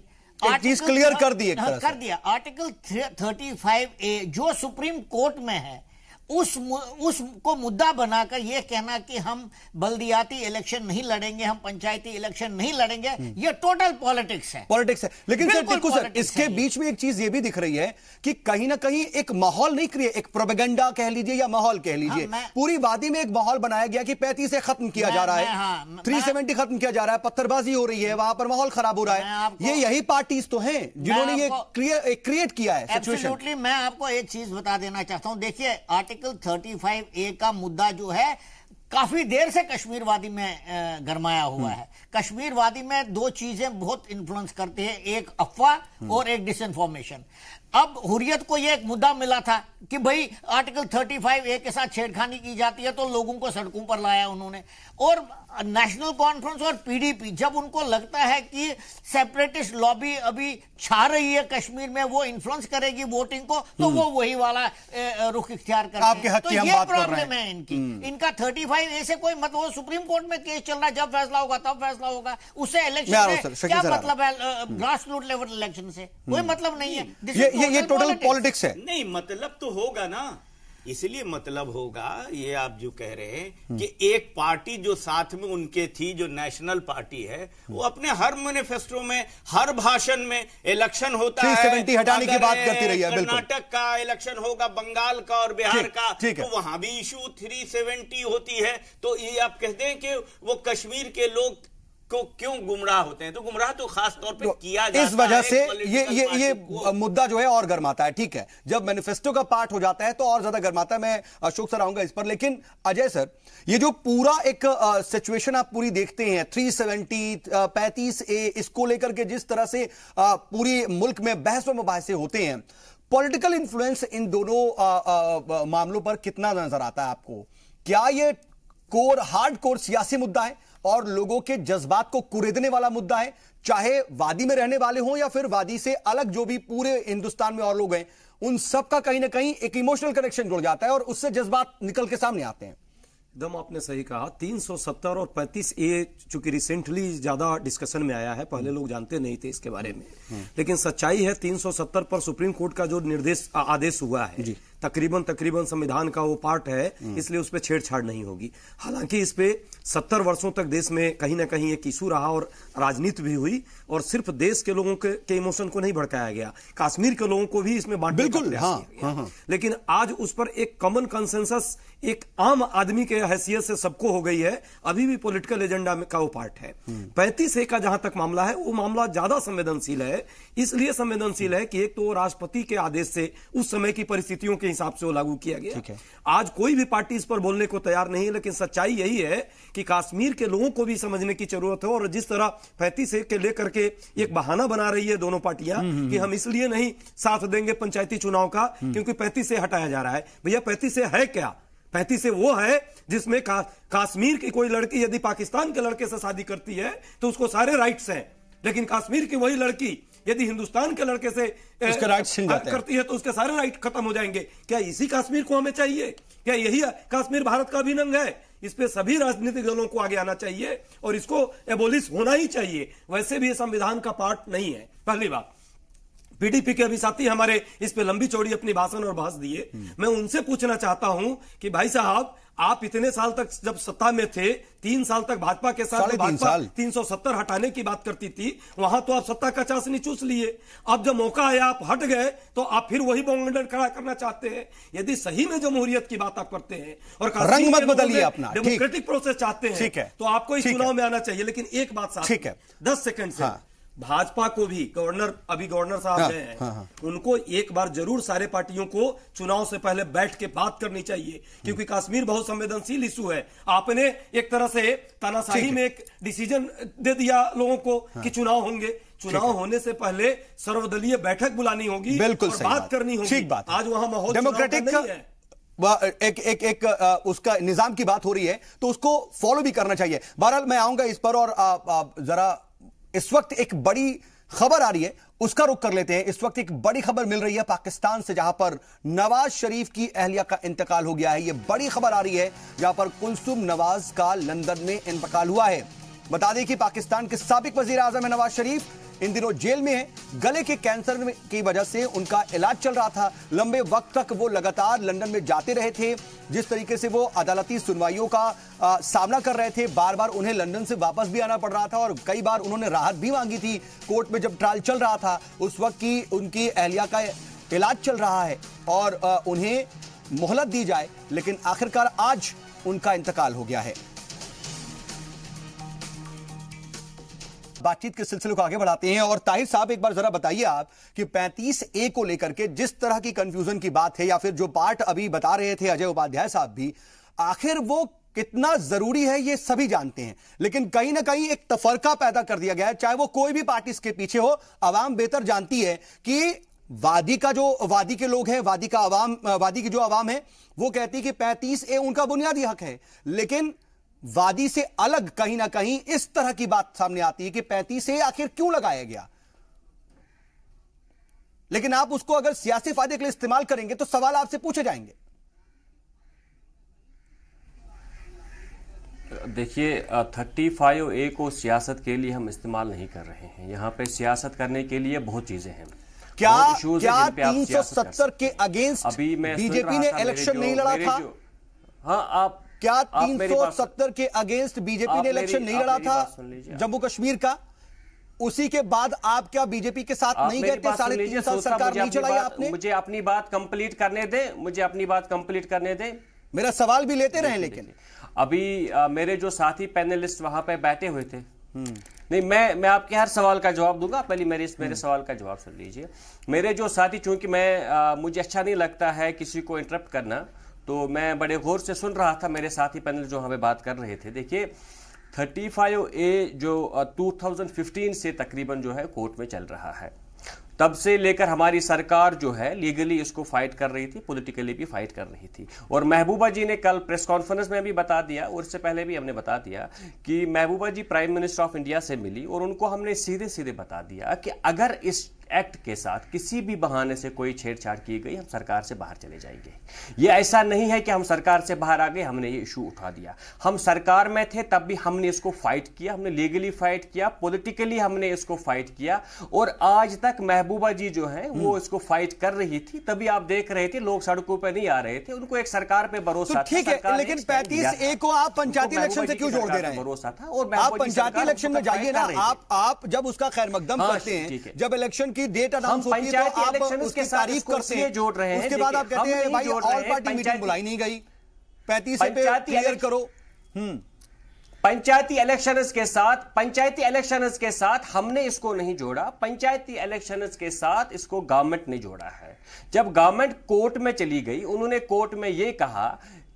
चीज क्लियर कर दी एक तरह से। कर दिया। आर्टिकल 35A जो सुप्रीम कोर्ट में है उसको मुद्दा बनाकर यह कहना कि हम बल्दियाती इलेक्शन नहीं लड़ेंगे, हम पंचायती इलेक्शन नहीं लड़ेंगे, यह टोटल पॉलिटिक्स है। लेकिन सर टिक्कू सर, इसके बीच में एक चीज यह भी दिख रही है कि कहीं ना कहीं एक माहौल नहीं क्रिएट, एक प्रोपेगेंडा कह लीजिए या माहौल कह लीजिए, पूरी वादी में एक माहौल बनाया गया कि 35 खत्म किया जा रहा है, 370 खत्म किया जा रहा है, पत्थरबाजी हो रही है, वहां पर माहौल खराब हो रहा है। ये यही पार्टीज तो हैं जिन्होंने ये क्रिएट किया है सिचुएशन। मैं आपको एक चीज बता देना चाहता हूं। देखिए, आर्टिकल 35A का मुद्दा जो है काफी देर से कश्मीर वादी में गरमाया हुआ है। कश्मीर वादी में दो चीजें बहुत इन्फ्लुएंस करती है, एक अफवाह और एक डिसइंफॉर्मेशन। अब हुर्रियत को यह एक मुद्दा मिला था कि भाई आर्टिकल 35A के साथ छेड़खानी की जाती है, तो लोगों को सड़कों पर लाया उन्होंने। और नेशनल कॉन्फ्रेंस और PDP जब उनको लगता है कि सेपरेटिस्ट लॉबी अभी छा रही है कश्मीर में, वो इन्फ्लुएंस करेगी वोटिंग को, तो वो वही वाला रुख इख्तियार करते हैं। तो ये प्रॉब्लम है इनकी। इनका 35A से कोई मतलब, वो सुप्रीम कोर्ट में केस चल रहा है, जब फैसला होगा तब फैसला होगा, उससे इलेक्शन से क्या मतलब है? ग्रास रूट लेवल इलेक्शन से कोई मतलब नहीं है। ये टोटल पॉलिटिक्स है। नहीं, मतलब तो होगा ना, इसलिए मतलब होगा। ये आप जो कह रहे हैं कि एक पार्टी जो साथ में उनके थी, जो नेशनल पार्टी है, वो अपने हर मैनिफेस्टो में, हर भाषण में इलेक्शन होता है, 370 हटाने की बात करती रही है। कर्नाटक का इलेक्शन होगा, बंगाल का और बिहार का, तो वहां भी इशू 370 होती है। तो ये आप कहते हैं कि वो कश्मीर के लोग को क्यों गुमराह होते हैं? तो गुमराह तो खास तौर पे किया जाता है। इस वजह से ये मुद्दा जो है और गर्माता है। ठीक है, जब मैनिफेस्टो का पार्ट हो जाता है तो और ज्यादा गर्माता है। मैं अशोक सर आऊंगा इस पर, लेकिन अजय सर, ये जो पूरा एक सिचुएशन आप पूरी देखते हैं, 370 35A, इसको लेकर के जिस तरह से पूरी मुल्क में बहस व मुबाहिसे होते हैं, पॉलिटिकल इंफ्लुएंस इन दोनों मामलों पर कितना नजर आता है आपको? क्या ये हार्ड कोर सियासी मुद्दा है और लोगों के जज्बात को कुरेदने वाला मुद्दा है, चाहे वादी में रहने वाले हों या फिर वादी से अलग जो भी पूरे हिंदुस्तान में और लोग हैं, उन सब का कहीं ना कहीं एक इमोशनल कनेक्शन जुड़ जाता है और उससे जज्बात निकल के सामने आते हैं? एकदम आपने सही कहा। 370 और 35A चूंकि रिसेंटली ज्यादा डिस्कशन में आया है, पहले लोग जानते नहीं थे इसके बारे में, लेकिन सच्चाई है 370 पर सुप्रीम कोर्ट का जो आदेश हुआ है तकरीबन संविधान का वो पार्ट है, इसलिए उस पर छेड़छाड़ नहीं होगी। हालांकि इस पे 70 वर्षों तक देश में कहीं ना कहीं एक इशू रहा और राजनीति भी हुई, और सिर्फ देश के लोगों के इमोशन को नहीं भड़काया गया, कश्मीर के लोगों को भी इसमें बांटने का प्रयास किया गया। लेकिन आज उस पर एक कॉमन कंसेंसस एक आम आदमी के हैसियत से सबको हो गई है, अभी भी पॉलिटिकल एजेंडा में का वो पार्ट है। 35A का जहां तक मामला है, वो मामला ज्यादा संवेदनशील है। इसलिए संवेदनशील है कि एक तो राष्ट्रपति के आदेश से उस समय की परिस्थितियों के हिसाब से वो लागू किया गया। आज कोई भी पार्टी इस पर बोलने को तैयार नहीं है, लेकिन सच्चाई यही है कि कश्मीर के लोगों को भी समझने की जरूरत है। और जिस तरह 35A के लेकर के एक बहाना बना रही है दोनों पार्टियां कि हम इसलिए नहीं साथ देंगे पंचायती चुनाव का क्योंकि 35A हटाया जा रहा है। भैया 35A है क्या? 35A वो है जिसमें कश्मीर की कोई लड़की यदि पाकिस्तान के लड़के से शादी करती है तो उसको सारे राइट्स हैं, लेकिन कश्मीर की वही लड़की यदि हिंदुस्तान के लड़के से उसके राइट छिन जाते हैं, करती है तो उसके सारे राइट खत्म हो जाएंगे। क्या इसी कश्मीर को हमें चाहिए? क्या यही कश्मीर भारत का अभिन्न अंग है? इस पे सभी राजनीतिक दलों को आगे आना चाहिए और इसको एबोलिश होना ही चाहिए। वैसे भी ये संविधान का पार्ट नहीं है। पहली बात, पीडीपी के अभी साथी हमारे इस पे लंबी चौड़ी अपनी भाषण और बहस दिए। मैं उनसे पूछना चाहता हूं कि भाई साहब, आप इतने साल तक जब सत्ता में थे, 3 साल तक भाजपा के साथ, भाजपा 370 हटाने की बात करती थी, वहां तो आप सत्ता का चाशनी चूस लिए। अब जब मौका आया आप हट गए तो आप फिर वही बॉन्डर खड़ा करना चाहते हैं। यदि सही में जमहूरियत की बात आप करते हैं और रंग मत बदलिए अपना, डेमोक्रेटिक प्रोसेस चाहते हैं, तो आपको इस चुनाव में आना चाहिए। लेकिन एक बात साफ है, 10 सेकंड से भाजपा को भी गवर्नर साहब गए हैं, उनको एक बार जरूर सारे पार्टियों को चुनाव से पहले बैठ के बात करनी चाहिए, क्योंकि कश्मीर बहुत संवेदनशील इशू है। आपने एक तरह से तानाशाही में एक डिसीजन दे दिया लोगों को कि चुनाव होंगे। चुनाव होने से पहले सर्वदलीय बैठक बुलानी होगी, बिल्कुल और बात करनी होगी। ठीक बात। आज वहां माहौल डेमोक्रेटिक एक उसका निजाम की बात हो रही है तो उसको फॉलो भी करना चाहिए। बहरहाल मैं आऊंगा इस पर, और जरा इस वक्त एक बड़ी खबर आ रही है, उसका रुख कर लेते हैं। इस वक्त एक बड़ी खबर मिल रही है पाकिस्तान से, जहां पर नवाज शरीफ की अहलिया का इंतकाल हो गया है। यह बड़ी खबर आ रही है, जहां पर कुलसुम नवाज का लंदन में इंतकाल हुआ है। बता दें कि पाकिस्तान के साबिक वजीर आजम है नवाज शरीफ, इन दिनों जेल में है। गले के कैंसर की वजह से उनका इलाज चल रहा था। लंबे वक्त तक वो लगातार लंदन में जाते रहे थे। जिस तरीके से वो अदालती सुनवाइयों का सामना कर रहे थे, बार बार उन्हें लंदन से वापस भी आना पड़ रहा था, और कई बार उन्होंने राहत भी मांगी थी कोर्ट में जब ट्रायल चल रहा था। उस वक्त की उनकी अहलिया का इलाज चल रहा है और उन्हें मोहलत दी जाए, लेकिन आखिरकार आज उनका इंतकाल हो गया है। बातचीत के सिलसिले को आगे बढ़ाते हैं, और ताहिर साहब एक बार जरा बताइए आप कि 35A को लेकर के जिस तरह की कंफ्यूजन की बात है, या फिर जो पार्ट अभी बता रहे थे अजय उपाध्याय साहब भी, आखिर वो कितना जरूरी है ये सभी जानते हैं, लेकिन कहीं ना कहीं एक तफरका पैदा कर दिया गया है। चाहे वो कोई भी पार्टी इसके पीछे हो, अवाम बेहतर जानती है कि वादी के लोग हैं, वादी की जो अवाम है वो कहती है कि 35A उनका बुनियादी हक है, लेकिन वादी से अलग कहीं ना कहीं इस तरह की बात सामने आती है कि 35A आखिर क्यों लगाया गया। लेकिन आप उसको अगर सियासी फायदे के लिए इस्तेमाल करेंगे तो सवाल आपसे पूछे जाएंगे। देखिए, 35A को सियासत के लिए हम इस्तेमाल नहीं कर रहे हैं। यहां पे सियासत करने के लिए बहुत चीजें हैं। क्या 370 के अगेंस्ट अभी बीजेपी ने इलेक्शन नहीं लड़ा था? हाँ, क्या 370 के अगेंस्ट बीजेपी ने इलेक्शन नहीं लड़ा था जम्मू कश्मीर का? उसी के बाद आप क्या बीजेपी के साथ नहीं गए थे? 3.5 साल सरकार नहीं चलाई आपने। मुझे अपनी बात कंप्लीट करने दे, मेरा सवाल भी लेते रहे। लेकिन अभी मेरे जो साथी पैनलिस्ट वहां पे बैठे हुए थे, नहीं, मैं आपके हर सवाल का जवाब दूंगा। पहले मेरे सवाल का जवाब सुन लीजिए। मेरे जो साथी, चूंकि मुझे अच्छा नहीं लगता है किसी को इंटरप्ट करना, तो मैं बड़े गौर से सुन रहा था मेरे साथी पैनल जो हमें बात कर रहे थे। देखिए, 35A जो 2015 से तकरीबन जो है कोर्ट में चल रहा है, तब से लेकर हमारी सरकार जो है लीगली इसको फाइट कर रही थी, पॉलिटिकली भी फाइट कर रही थी। और महबूबा जी ने कल प्रेस कॉन्फ्रेंस में भी बता दिया, और इससे पहले भी हमने बता दिया कि महबूबा जी प्राइम मिनिस्टर ऑफ इंडिया से मिली और उनको हमने सीधे सीधे बता दिया कि अगर इस एक्ट के साथ किसी भी बहाने से कोई छेड़छाड़ की गई, हम सरकार से बाहर चले जाएंगे। ये ऐसा नहीं है कि हम सरकार से बाहर आ गए, हमने ये इशू उठा दिया। हम सरकार में थे तब भी हमने इसको फाइट किया, हमने लीगली फाइट किया, पॉलिटिकली हमने इसको फाइट किया, और आज तक महबूबा जी जो है वो इसको फाइट कर रही थी। तभी आप देख रहे थे लोग सड़कों पर नहीं आ रहे थे, उनको एक सरकार पे भरोसा था। ठीक है, लेकिन 35A को आप पंचायती इलेक्शन से क्यों जोड़ दे रहे हैं? भरोसा था, और आप पंचायती इलेक्शन में जाइए ना। आप जब उसका खैर मकदम करते हैं, जब इलेक्शन की डेट अनाउंस होती है तो आप उसकी तारीफ करते हैं, जोड़ रहे हैं। उसके बाद आप कहते हैं भाई ऑल पार्टी मीटिंग बुलाई नहीं गई, 35A पे क्लियर करो। पंचायती इलेक्शंस के साथ हमने इसको नहीं जोड़ा, पंचायती इलेक्शंस के साथ इसको गवर्नमेंट ने जोड़ा है। जब गवर्नमेंट कोर्ट में चली गई, उन्होंने कोर्ट में यह कहा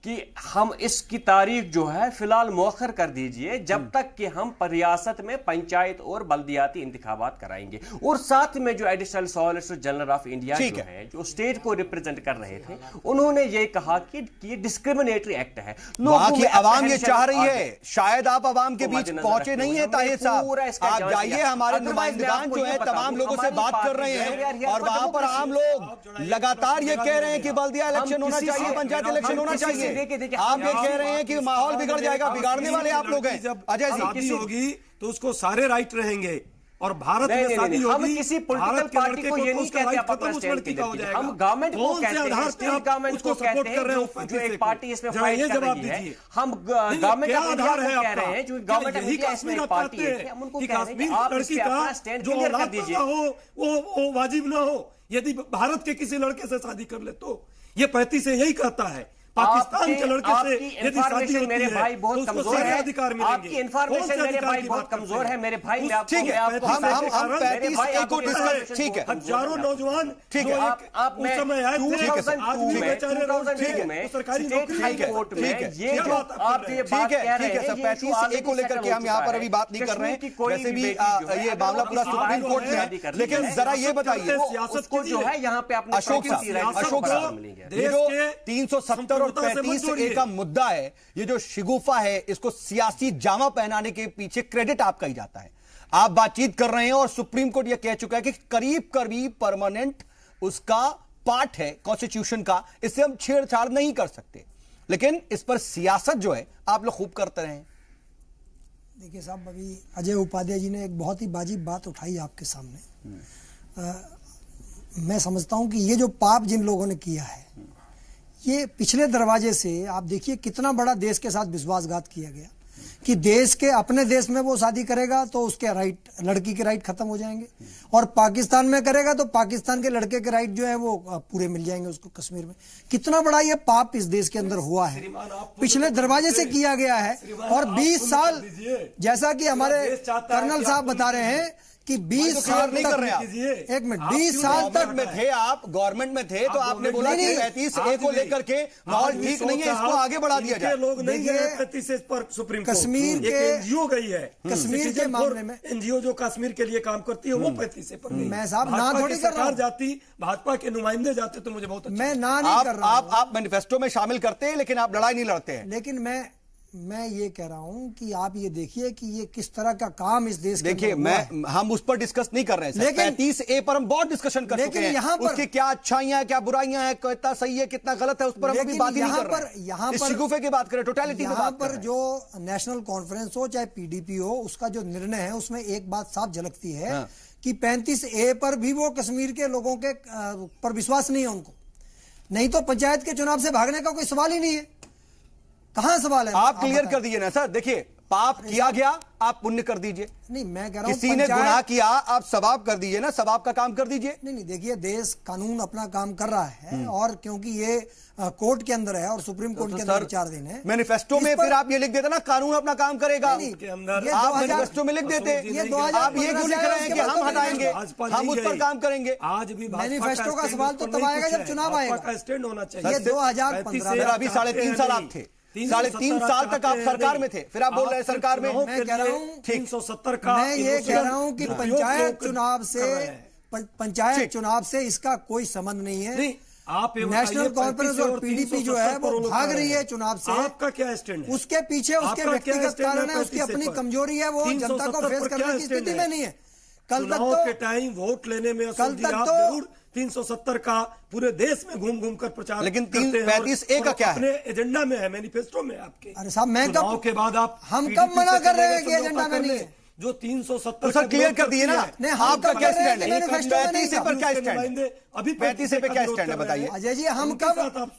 कि हम इसकी तारीख जो है फिलहाल मौखर कर दीजिए जब तक कि हम रियासत में पंचायत और बल्दियाती इंतखाबात कराएंगे। और साथ में जो additional solicitor general of India जो है, जो स्टेट को रिप्रेजेंट कर रहे थे, उन्होंने ये कहा कि ये डिस्क्रिमिनेटरी एक्ट है। लोगों की आवाम ये चाह रही है, शायद आप आवाम के बीच पहुंचे नहीं है ताहिर साहब, आप जाइए, हमारे नुमाइंदगान जो है तमाम लोगों से बात कर रहे हैं, और वहां पर आम लोग लगातार ये कह रहे हैं कि बल्दिया इलेक्शन होना चाहिए, पंचायत इलेक्शन होना चाहिए। देखिए आप ये कह रहे हैं कि माहौल बिगड़ जाएगा, बिगाड़ने वाले आप लोग हैं। अजय जी, होगी तो उसको सारे राइट रहेंगे, और भारत में शादी होगी, हम किसी पॉलिटिकल पार्टी को ये नहीं कहते आप अपना स्टैंड की, हम गवर्नमेंट को कहते हैं, स्टेट गवर्नमेंट को कहते हैं जो एक पार्टी इसमें फाइट कर रही है। हम गवर्नमेंट ऑफ इंडिया को कह रहे हैं, जो गवर्नमेंट ऑफ इंडिया इसमें एक पार्टी है, हम उनको कह रहे हैं कि आप इस पे अपना स्टैंड क्लियर कर दीजिए। वो वाजिब ना हो, यदि भारत के किसी लड़के से शादी कर ले तो ये 35A यही कहता है। पाकिस्तान के लड़के से यदि शादी होती मेरे भाई बहुत है, कमजोर है, अधिकार मिलेंगे। आपकी इन्फॉर्मेशन मेरे भाई बहुत कमजोर है, मेरे भाई मैं आपको, ठीक है, हम 35A को डिस्कस, ठीक है, हजारों नौजवान, ठीक है, आप में 2002 में स्टेट हाई कोर्ट में ये जो आप ये बात कह रहे हैं, 35A को लेकर के हम यहाँ पर अभी बात नहीं कर रहे हैं, वैसे भी ये मामला पूरा सुप्रीम कोर्ट में है। लेकिन जरा ये बताइए, उसको जो है यहाँ पे अपने अशोक साहब, ये जो 370 और 35A का मुद्दा है, ये जो शिगुफा है, इसको सियासी जामा पहनाने के पीछे क्रेडिट आपका ही जाता है। आप बातचीत कर रहे हैं और सुप्रीम कोर्ट यह कह चुका है कि करीब करीब परमानेंट उसका पार्ट है कॉन्स्टिट्यूशन का, इससे हम छेड़छाड़ नहीं कर सकते। लेकिन इस पर सियासत जो है आप लोग खूब करते रहे हैं। देखिए साहब, अभी अजय उपाध्याय जी ने एक बहुत ही वाजिब बात उठाई आपके सामने। मैं समझता हूं कि ये जो पाप जिन लोगों ने किया है, ये पिछले दरवाजे से आप देखिए कितना बड़ा देश के साथ विश्वासघात किया गया कि देश के अपने देश में वो शादी करेगा तो उसके राइट, लड़की के राइट खत्म हो जाएंगे, और पाकिस्तान में करेगा तो पाकिस्तान के लड़के के राइट जो है वो पूरे मिल जाएंगे उसको कश्मीर में। कितना बड़ा ये पाप इस देश के अंदर हुआ है, पिछले दरवाजे से किया गया है। और 20 साल, जैसा कि हमारे कर्नल साहब बता रहे हैं कि 20 साल नहीं कर रहे आप, एक मिनट, 20 साल तक में थे आप, गवर्नमेंट में थे, तो आपने बोला कि 35A को लेकर के माहौल ठीक नहीं है, इसको आगे बढ़ा दिया जाए। लोग नहीं गए 35A पर सुप्रीम कोर्ट, कश्मीर के एनजीओ गई है, कश्मीर के मामले में एनजीओ जो कश्मीर के लिए काम करती है वो 35A पर गई। मैं साहब ना थोड़ी कर रहा हूं, जाती भाजपा के नुमाइंदे जाते तो मुझे बहुत अच्छा, मैं ना नहीं कर रहा हूं। आप मैनिफेस्टो में शामिल करते हैं लेकिन आप लड़ाई नहीं लड़ते हैं। लेकिन मैं ये कह रहा हूं कि आप ये देखिए कि ये किस तरह का काम इस देश के देखिए, हम उस पर डिस्कस नहीं कर रहे हैं, लेकिन 35A पर हम बहुत डिस्कशन कर चुके हैं, यहाँ पर उसकी क्या अच्छाइयां हैं, क्या बुराइयां हैं, कितना सही है, कितना गलत है, उस पर हम अभी बात ही नहीं कर रहे हैं। यहाँ पर शिगुफे की बात करें, टोटलिटी की बात पर जो नेशनल कॉन्फ्रेंस हो चाहे PDP हो, उसका जो निर्णय है उसमें एक बात साफ झलकती है कि 35A पर भी वो कश्मीर के लोगों के पर विश्वास नहीं है उनको, नहीं तो पंचायत के चुनाव से भागने का कोई सवाल ही नहीं है। कहां सवाल है? आप क्लियर कर दीजिए ना सर। देखिए, पाप किया गया, आप पुण्य कर दीजिए। नहीं, मैं कह रहा हूं किसी ने गुनाह किया, आप सवाब कर दीजिए ना, सवाब का काम कर दीजिए। नहीं, देखिए, देश कानून अपना काम कर रहा है, और क्योंकि ये कोर्ट के अंदर है और सुप्रीम कोर्ट के अंदर 4 दिन है, मैनिफेस्टो में फिर आप ये लिख देते ना, कानून अपना काम करेगा। आप मैनिफेस्टो में लिख देते, आप ये क्यों लिख रहे हैं कि हम हटाएंगे, हम उस पर काम करेंगे। आज भी मैनिफेस्टो का सवाल तो तब आएगा जब चुनाव आएगा, स्टैंड होना चाहिए। 2015 अभी 3.5 साल आप थे, 3.5 साल तक आप सरकार में थे, फिर आप बोल रहे हैं सरकार में। मैं कह रहा हूं 370 का, मैं ये कह रहा हूं कि पंचायत चुनाव से इसका कोई संबंध नहीं है। आप नेशनल कॉन्फ्रेंस और PDP जो है वो भाग रही है चुनाव से। आपका क्या स्टैंड है? उसके पीछे उसके व्यक्तिगत कारण है, उसकी अपनी कमजोरी है, वो जनता को फेस करने की स्थिति में नहीं है। चुनाव के टाइम वोट लेने में असल जी आप जरूर 370 का पूरे देश में घूम घूम कर प्रचार, लेकिन 335A का क्या है? अपने एजेंडा में है, मैनिफेस्टो में आपके। अरे साहब, मैं चुनाव के बाद आप हम कब मना कर रहे हैं कि एजेंडा में नहीं है? जो 370 सर क्लियर कर दिए ना, आपका क्या स्टैंड है? 35 पर क्या स्टैंड है? अभी 35 पर क्या स्टैंड है बताइए अजय जी। हम कब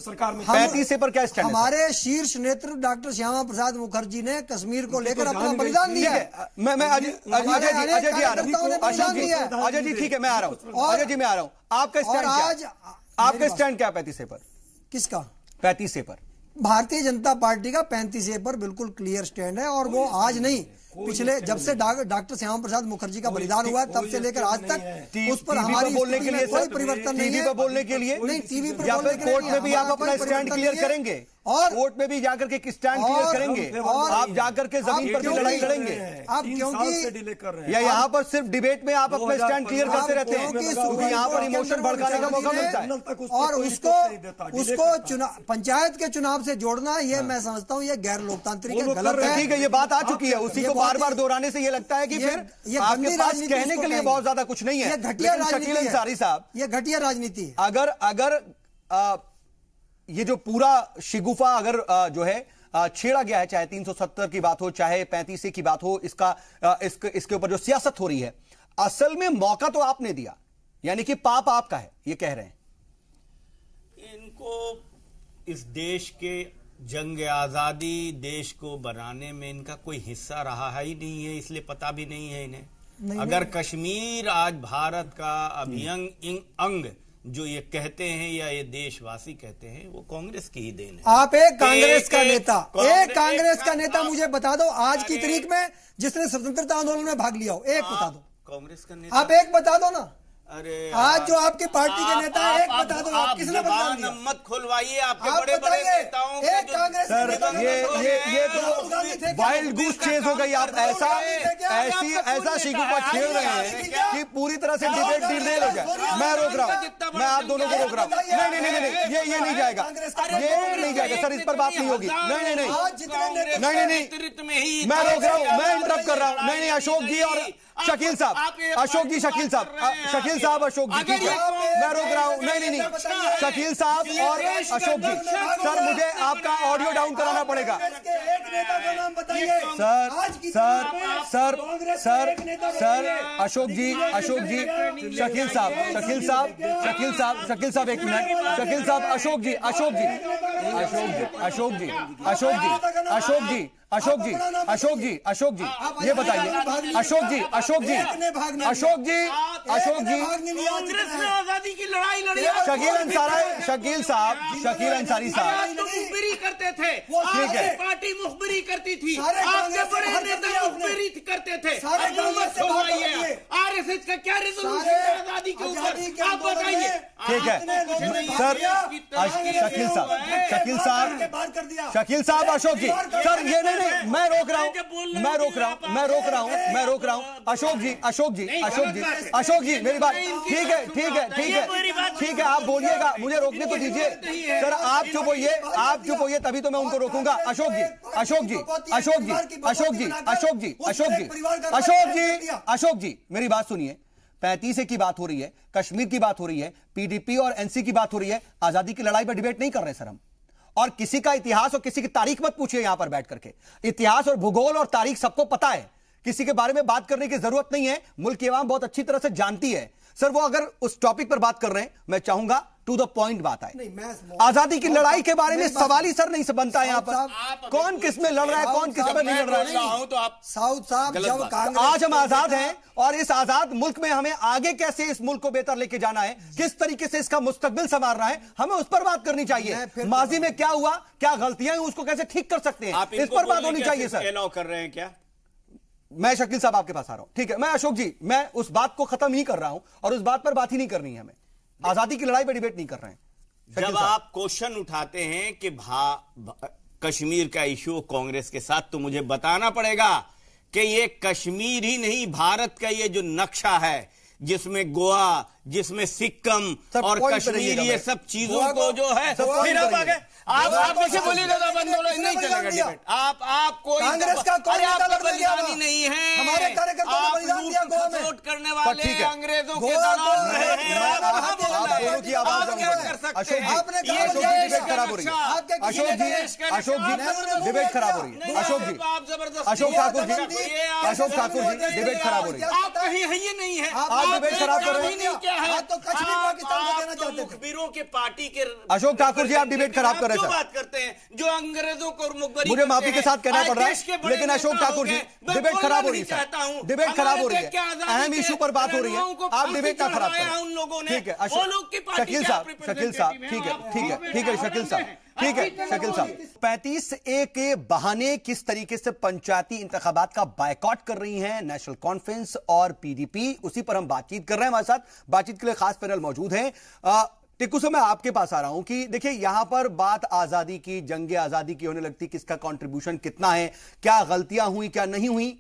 सरकार में 35 पर क्या स्टैंड है? हमारे शीर्ष नेतृत्व डॉक्टर श्यामा प्रसाद मुखर्जी ने कश्मीर को लेकर अपना बलिदान दिया है। मैं अजय जी आ रहा हूँ। अजय जी ठीक है, मैं आ रहा हूँ। अजय जी मैं आ रहा हूँ। आपका स्टैंड क्या? आपका स्टैंड क्या 35 पर? किसका 35 पर? भारतीय जनता पार्टी का 35 पर बिल्कुल क्लियर स्टैंड है। और वो आज नहीं, पिछले जब से डॉक्टर श्यामा प्रसाद मुखर्जी का बलिदान हुआ तब से लेकर आज तक उस पर हमारी बोलने के लिए कोई परिवर्तन नहीं है। टीवी पर बोलने के लिए नहीं, टीवी पर या फिर कोर्ट में भी आप अपना स्टैंड क्लियर करेंगे और कोर्ट में भी जाकर के स्टैंड क्लियर करेंगे और आप जाकर के जमीन पर भी लड़ाई लड़ेंगे। आप क्योंकि डिले कर रहे हैं या यहाँ पर सिर्फ डिबेट में आप अपना स्टैंड क्लियर करते रहते हैं क्योंकि यहाँ पर इमोशन भड़काने का मौका मिलता है। और उसको चुनाव, पंचायत के चुनाव से जोड़ना, ये मैं समझता हूँ ये गैर लोकतांत्रिक है, गलत है। ठीक है, ये बात आ चुकी है, उसी को बार बार दोहराने से ये लगता है कि फिर आपके पास कहने के लिए बहुत ज्यादा कुछ नहीं है। ये घटिया शकील अंसारी साहब, ये घटिया राजनीति है। अगर ये जो पूरा शिगुफा अगर जो है छेड़ा गया है, चाहे 370 की बात हो चाहे 35 की बात हो, इसके ऊपर जो सियासत हो रही है, असल में मौका तो आपने दिया, यानी कि पाप आपका है, ये कह रहे हैं। इनको इस देश के जंग आजादी, देश को बनाने में इनका कोई हिस्सा रहा है ही नहीं है, इसलिए पता भी नहीं है इन्हें। अगर कश्मीर आज भारत का अभिन्न अंग जो ये कहते हैं या ये देशवासी कहते हैं, वो कांग्रेस की ही देन है। आप एक कांग्रेस का नेता मुझे बता दो आज की तारीख में जिसने स्वतंत्रता आंदोलन में भाग लिया हो, एक बता दो। कांग्रेस का नेता आप एक बता दो ना। अरे आज जो आपकी पार्टी के नेता है, एक बता दो आप किसने बदनाम किया? मत खुलवाइए आपके बड़े बड़े नेताओं के। सर ये तो वाइल्ड गूस चेज हो गई। आप ऐसा शिगुफा छेड़ रहे हैं कि पूरी तरह से डिबेट डिरेल हो जाए। मैं रोक रहा हूँ, मैं आप दोनों को रोक रहा हूँ। नहीं, ये नहीं जाएगा, ये नहीं जाएगा सर, इस पर बात नहीं होगी। नहीं, मैं रोक रहा हूँ, मैं इंटरप्ट कर रहा हूँ। नहीं, अशोक जी और शकील साहब, अशोक जी, शकील साहब, अशोक जी, ठीक है, मैं रोक रहा हूं। नहीं, शकील साहब और अशोक जी, सर मुझे आपका ऑडियो डाउन कराना पड़ेगा। सर अशोक जी, शकील साहब एक मिनट, शकील साहब, अशोक जी, ये बताइए, अशोक जी, आजादी की लड़ाई लड़ी। शकील अंसारी साहब मुखबिरी करते थे, ठीक है, पार्टी मुखबिरी करती थी, आपके बड़े नेता मुखबिरी करते थे। आरएसएस का क्या रेजोल्यूशन है आजादी के ऊपर, आप बताइए। ठीक है सर, शकील साहब, अशोक जी, सर ये नहीं, मैं रोक रहा हूं। अशोक जी मेरी बात, ठीक है, आप बोलिएगा, मुझे रोकने तो दीजिए। सर आप चुप होइए, तभी तो मैं उनको रोकूंगा। अशोक जी मेरी बात सुनिए। 35 की बात हो रही है, कश्मीर की बात हो रही है, पीडीपी और एनसी की बात हो रही है, आजादी की लड़ाई पर डिबेट नहीं कर रहे सर हम। और किसी का इतिहास और किसी की तारीख मत पूछिए यहां पर बैठ करके। इतिहास और भूगोल और तारीख सबको पता है, किसी के बारे में बात करने की जरूरत नहीं है, मुल्क की आवाम बहुत अच्छी तरह से जानती है। सर वो अगर उस टॉपिक पर बात कर रहे हैं, मैं चाहूंगा टू द पॉइंट बात आए। आजादी की लड़ाई के बारे में सवाल ही सर नहीं से बनता है यहाँ पर। कौन किस में लड़ रहा है, कौन किस में नहीं लड़ रहा है। तो आप साउथ साहब, जब कांग्रेस, आज हम आजाद हैं और इस आजाद मुल्क में हमें आगे कैसे इस मुल्क को बेहतर लेके जाना है, किस तरीके से इसका मुस्तकबिल संवारना है, हमें उस पर बात करनी चाहिए। माजी में क्या हुआ, क्या गलतियां हुई, उसको कैसे ठीक कर सकते हैं, इस पर बात होनी चाहिए सर। अलाउ कर रहे हैं क्या? मैं शकील साहब आपके पास आ रहा हूं, ठीक है। मैं अशोक जी, मैं उस बात को खत्म नहीं कर रहा हूं और उस बात पर बात ही नहीं करनी है हमें। आजादी की लड़ाई पर डिबेट नहीं कर रहे हैं। जब आप क्वेश्चन उठाते हैं कि कश्मीर का इशू कांग्रेस के साथ, तो मुझे बताना पड़ेगा कि ये कश्मीर ही नहीं, भारत का ये जो नक्शा है, जिसमें गोवा, जिसमें सिक्किम और कश्मीर, ये सब चीजों को जो है, फिर आप आ गए आप कैसे बोलिएगा तो आंदोलन नहीं चलेगा डिबेट। आप कोई कांग्रेस का कौन नेता लड़ने गया? बलिदानी नहीं है, हमारे कार्यकर्ताओं ने बलिदान दिया गोवा में। वोट करने वाले ठीक है। अंग्रेजों के दलाल रहे हैं। आप दोनों की आवाज आप क्या कर सकते अशोक हैं? जी, ये अशोक जी देश डिबेट का खराब हो रही है। नक्शा, अशोक ये जी, देश का अशोक जी नक्शा, डिबेट खराब हो रही है। अशोक जी, आप जबरदस्ती अशोक ठाकुर जी, अशोक ठाकुर जी डिबेट खराब हो रही है। आप कहीं है ये नहीं है, आप डिबेट खराब कर रहे हैं। नहीं क्या है, आप तो कश्मीर पाकिस्तान को देना चाहते थे। मुखबिरों के पार्टी के अशोक ठाकुर जी, आप डिबेट खराब कर रहे हैं जो सर। बात करते हैं, जो अंग्रेजों को मुखबरी मुझे माफी करते के साथ कहना हैं, पड़ रहा देश के है, बड़े लेकिन नेता अशोक ठाकुर हो जी गए, मैं डिबेट बोलना खराब हो नहीं रही है चाहता हूं। सर, डिबेट खराब हो रही हमारे देश के है, आजादी अहम के इशू पर बात हो रही रहनुमाओं को है, आप फांसी डिबेट ना खराब चढ़वाया करें। उन लोगों ने, ठीक है वो लोग की पार्टी शकील के साहब, आप शकील साहब, ठीक है, ठीक है, ठीक है शकील साहब, ठीक है शकील साहब। 35A के बहाने किस तरीके से पंचायती इंतखाबात का बायकॉट कर रही हैं नेशनल कॉन्फ्रेंस और PDP, उसी पर हम बातचीत कर रहे हैं। हमारे साथ बातचीत के लिए खास पैनल मौजूद हैं। टिक्कू से मैं आपके पास आ रहा हूं कि देखिए यहां पर बात आजादी की, जंगे आजादी की होने लगती, किसका कंट्रीब्यूशन कितना है, क्या गलतियां हुई क्या नहीं हुई।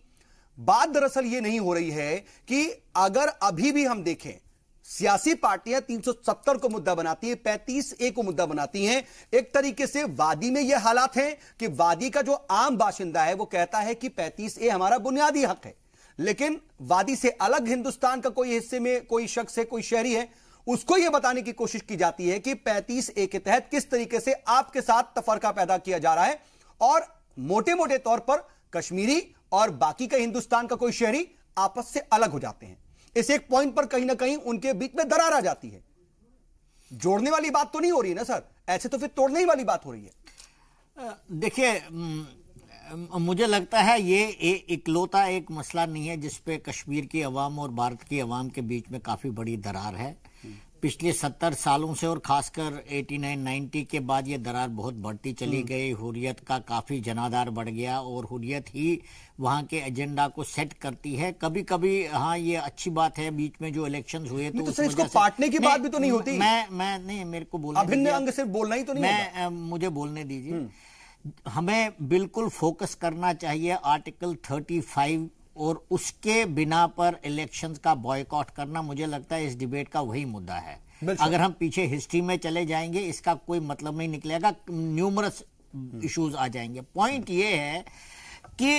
बात दरअसल ये नहीं हो रही है कि अगर अभी भी हम देखें, सियासी पार्टियां 370 को मुद्दा बनाती हैं, 35A को मुद्दा बनाती हैं। एक तरीके से वादी में यह हालात हैं कि वादी का जो आम बाशिंदा है वो कहता है कि 35A हमारा बुनियादी हक है, लेकिन वादी से अलग हिंदुस्तान का कोई हिस्से में कोई शख्स है, कोई शहरी है, उसको यह बताने की कोशिश की जाती है कि 35A के तहत किस तरीके से आपके साथ तफरका पैदा किया जा रहा है और मोटे मोटे तौर पर कश्मीरी और बाकी का हिंदुस्तान का कोई शहरी आपस से अलग हो जाते हैं। इस एक पॉइंट पर कहीं ना कहीं उनके बीच में दरार आ जाती है। जोड़ने वाली बात तो नहीं हो रही है ना सर, ऐसे तो फिर तोड़ने ही वाली बात हो रही है। देखिए, मुझे लगता है ये इकलौता एक मसला नहीं है जिसपे कश्मीर की अवाम और भारत की अवाम के बीच में काफी बड़ी दरार है। पिछले 70 सालों से और खासकर 89-90 के बाद ये दरार बहुत बढ़ती चली गई। हुर्रियत का काफी जनाधार बढ़ गया और हुर्रियत ही वहां के एजेंडा को सेट करती है। कभी कभी हाँ ये अच्छी बात है, बीच में जो इलेक्शंस हुए तो सर इसको पाटने की बात भी तो नहीं होती। मैं नहीं, मेरे को बोलने अभिन्न अंग सिर्फ बोलना ही तो नहीं होता। मुझे बोलने दीजिए। हमें बिल्कुल फोकस करना चाहिए आर्टिकल 35 और उसके बिना पर इलेक्शंस का बॉयकॉट करना। मुझे लगता है इस डिबेट का वही मुद्दा है। अगर हम पीछे हिस्ट्री में चले जाएंगे इसका कोई मतलब नहीं निकलेगा, न्यूमरस इश्यूज आ जाएंगे। पॉइंट ये है कि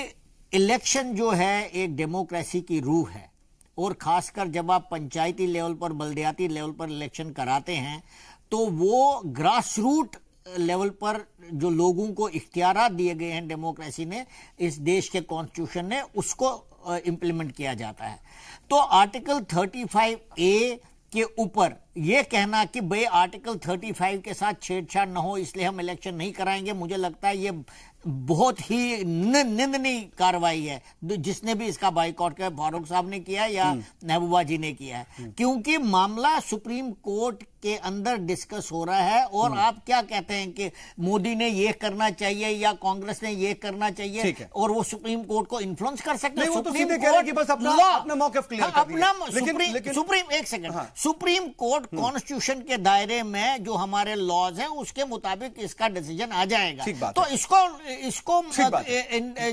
इलेक्शन जो है एक डेमोक्रेसी की रूह है और खासकर जब आप पंचायती लेवल पर, बल्दियाती लेवल पर इलेक्शन कराते हैं तो वो ग्रास रूट लेवल पर जो लोगों को इख्तियारात दिए गए हैं डेमोक्रेसी ने, इस देश के कॉन्स्टिट्यूशन ने, उसको इंप्लीमेंट किया जाता है। तो आर्टिकल 35A के ऊपर यह कहना कि भाई आर्टिकल 35 के साथ छेड़छाड़ न हो इसलिए हम इलेक्शन नहीं कराएंगे, मुझे लगता है ये बहुत ही निंदनीय कार्रवाई है जिसने भी इसका बाइकआउट किया, फारूक साहब ने किया या महबूबा जी ने किया है, क्योंकि मामला सुप्रीम कोर्ट के अंदर डिस्कस हो रहा है। और आप क्या कहते हैं कि मोदी ने ये करना चाहिए या कांग्रेस ने ये करना चाहिए और वो सुप्रीम कोर्ट को इन्फ्लुएंस कर सकते हैं। सुप्रीम कोर्ट कॉन्स्टिट्यूशन के दायरे में जो हमारे लॉज हैं उसके मुताबिक इसका डिसीजन आ जाएगा। तो इसको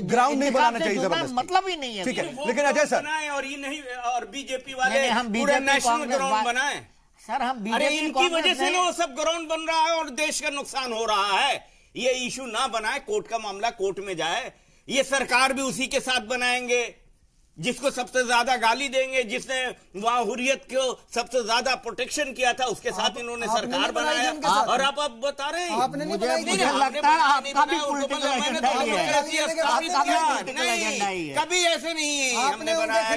ग्राउंड नहीं बनाना चाहिए, मतलब ही नहीं है। ठीक है, लेकिन अजय सर और ये नहीं, और बीजेपी वाले हम पूरे नेशनल ग्राउंड बनाए सर, हम इनकी वजह से ना वो सब ग्राउंड बन रहा है और देश का नुकसान हो रहा है। ये इशू ना बनाए, कोर्ट का मामला कोर्ट में जाए। ये सरकार भी उसी के साथ बनाएंगे जिसको सबसे ज्यादा गाली देंगे, जिसने वहां हुर्रियत को सबसे ज्यादा प्रोटेक्शन किया था, उसके साथ इन्होंने सरकार बनाया। और आप बता रहे हैं मुझे लगता है आपका भी पॉलिटिकल एजेंडा नहीं, कभी ऐसे नहीं हमने बनाया।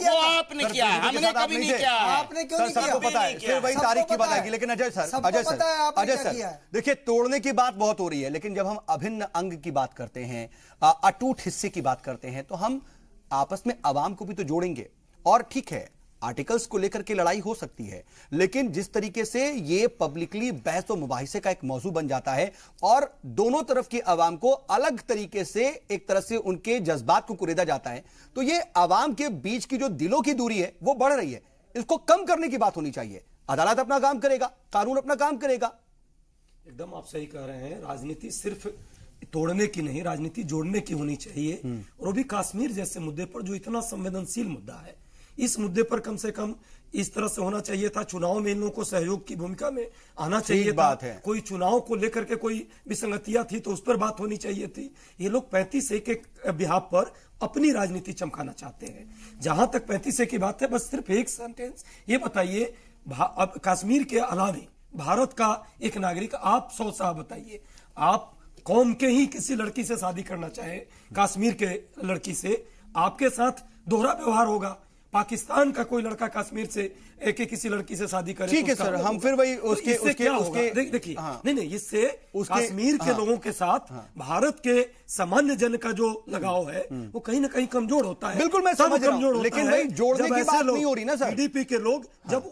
वो आपने किया, हमने कभी नहीं किया। आपने क्यों नहीं किया? पता है, फिर वही तारीख की बात आएगी। लेकिन अजय सर देखिए, तोड़ने की बात बहुत हो रही है, लेकिन जब हम अभिन्न अंग की बात करते हैं, अटूट हिस्से की बात करते हैं, तो हम आपस में आवाम को भी तो जोड़ेंगे। और ठीक है, आर्टिकल्स को लेकर के लड़ाई हो सकती है, लेकिन जिस तरीके से ये पब्लिकली बहस और मुबाहिसे का एक मौजू बन जाता है और दोनों तरफ की आवाम को अलग तरीके से एक तरह से उनके जज्बात को कुरेदा जाता है, तो ये आवाम के बीच की जो दिलों की दूरी है वो बढ़ रही है। इसको कम करने की बात होनी चाहिए। अदालत अपना काम करेगा, कानून अपना काम करेगा। एकदम आप सही कह रहे हैं। राजनीति सिर्फ तोड़ने की नहीं, राजनीति जोड़ने की होनी चाहिए। और वो भी कश्मीर जैसे मुद्दे पर जो इतना संवेदनशील मुद्दा है। इस मुद्दे पर कम से कम इस तरह से होना चाहिए था। चुनाव में इन लोगों को सहयोग की भूमिका में आना चाहिए था। कोई चुनाव को लेकर के कोई विसंगतियां थी तो उस पर बात होनी चाहिए थी। ये लोग 35A के बिहार पर अपनी राजनीति चमकाना चाहते हैं। जहां तक 35A की बात है, बस सिर्फ एक सेंटेंस ये बताइए, अब कश्मीर के अलावे भारत का एक नागरिक, आप सौद साहब बताइए, आप कौम के ही किसी लड़की से शादी करना चाहे, कश्मीर के लड़की से, आपके साथ दोहरा व्यवहार होगा। पाकिस्तान का कोई लड़का कश्मीर से किसी लड़की से शादी करे, ठीक है सर, हम फिर वही उसके देखिए, नहीं, इससे कश्मीर के लोगों के साथ भारत के सामान्य जन का जो लगाव है वो कहीं ना कहीं कमजोर होता है। बिल्कुल मैं समझ रहा हूं, लेकिन भाई जोड़ने की बात नहीं हो रही ना सर। पीडीपी के लोग जब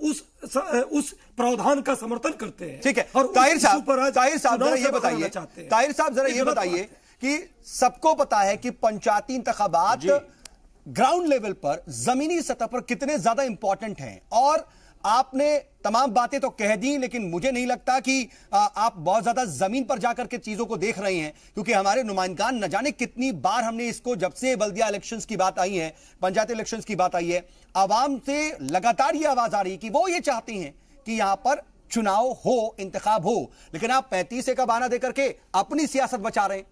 उस प्रावधान का समर्थन करते हैं, ठीक है। और ताहिर साहब जरा ये बताइए कि सबको पता है कि पंचायती इंतखाबात ग्राउंड लेवल पर, जमीनी सतह पर कितने ज्यादा इंपॉर्टेंट हैं, और आपने तमाम बातें तो कह दी, लेकिन मुझे नहीं लगता कि आप बहुत ज्यादा जमीन पर जाकर के चीजों को देख रहे हैं, क्योंकि हमारे नुमाइंदगान न जाने कितनी बार हमने इसको, जब से बल्दिया इलेक्शंस की बात आई है, पंचायत इलेक्शंस की बात आई है, आवाम से लगातार ये आवाज आ रही है कि वो ये चाहती हैं कि यहां पर चुनाव हो, इंतखाब हो, लेकिन आप 35A का बहाना देकर के अपनी सियासत बचा रहे हैं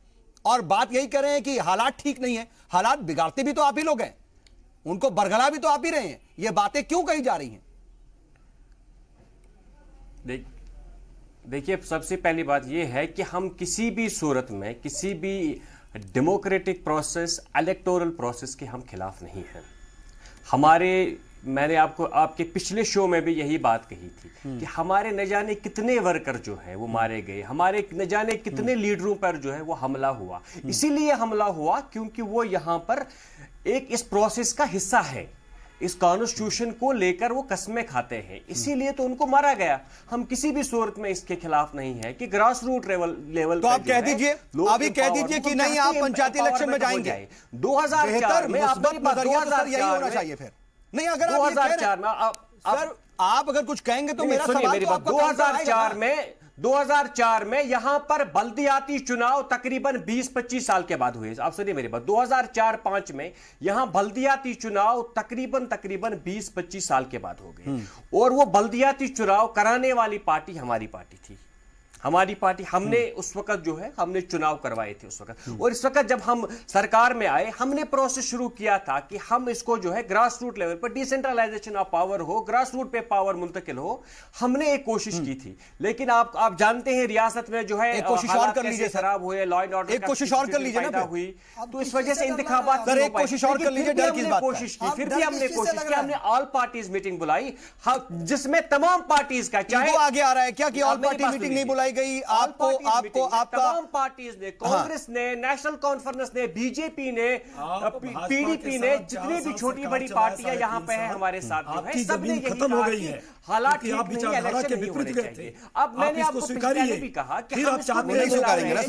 और बात यही कर रहे हैं कि हालात ठीक नहीं है। हालात बिगाड़ते भी तो आप ही लोग हैं, उनको बरगला भी तो आप ही रहे हैं। ये बातें क्यों कही जा रही हैं? देखिए, सबसे पहली बात यह है कि हम किसी भी सूरत में किसी भी डेमोक्रेटिक प्रोसेस, इलेक्टोरल प्रोसेस के हम खिलाफ नहीं हैं। मैंने आपको आपके पिछले शो में भी यही बात कही थी कि हमारे न जाने कितने वर्कर जो हैं वो मारे गए, हमारे न जाने कितने लीडरों पर जो है वो हमला हुआ। इसीलिए हमला हुआ क्योंकि वो यहां पर एक इस प्रोसेस का हिस्सा है, इस कॉन्स्टिट्यूशन को लेकर वो कस्में खाते हैं, इसीलिए तो उनको मारा गया। हम किसी भी सूरत में इसके खिलाफ नहीं है कि ग्रास रूट लेवल तो आप कह दीजिए, अभी कह दीजिए कि नहीं आप पंचायती इलेक्शन में जाएंगे 2004 में, यही होना चाहिए फिर नहीं। अगर 2004 में सर आप अगर कुछ कहेंगे तो मेरा सवाल मेरी बात, 2004 में यहां पर बल्दियाती चुनाव तकरीबन 20-25 साल के बाद हुए। आप सुनिए मेरी बात, 2004-5 में यहां बल्दियाती चुनाव तकरीबन 20-25 साल के बाद हो गए, और वो बल्दियाती चुनाव कराने वाली पार्टी हमारी पार्टी थी। हमारी पार्टी, हमने उस वक्त जो है हमने चुनाव करवाए थे उस वक्त, और इस वक्त जब हम सरकार में आए हमने प्रोसेस शुरू किया था कि हम इसको जो है ग्रास रूट लेवल पर डिसेंट्रलाइजेशन ऑफ पावर हो, ग्रास रूट पे पावर मुंतकिल हो। हमने एक कोशिश की थी, लेकिन आप जानते हैं रियासत में जो है एक कोशिश और कर लीजिए, खराब हुए, लॉ एंड ऑर्डर एक कोशिश और कर लीजिए ना हुई, तो इस वजह से इंतखाबात एक कोशिश और कर लीजिए, डर की बात कोशिश की, फिर भी हमने कोशिश की, हमने ऑल पार्टीज मीटिंग बुलाई जिसमें तमाम पार्टीज का, चाहे आगे आ रहा है क्या कि ऑल पार्टी मीटिंग नहीं बुलाई गई? आपको तमाम पार्टीज ने, कांग्रेस ने, नेशनल कॉन्फ्रेंस ने, बीजेपी ने, पीडीपी ने, जितनी भी छोटी बड़ी पार्टियां यहां पे हैं हमारे साथ जो है, सबने यही कहा कि हालात ठीक नहीं है, इलेक्शन नहीं होने चाहिए। अब मैंने आपको पहले भी कहा कि हम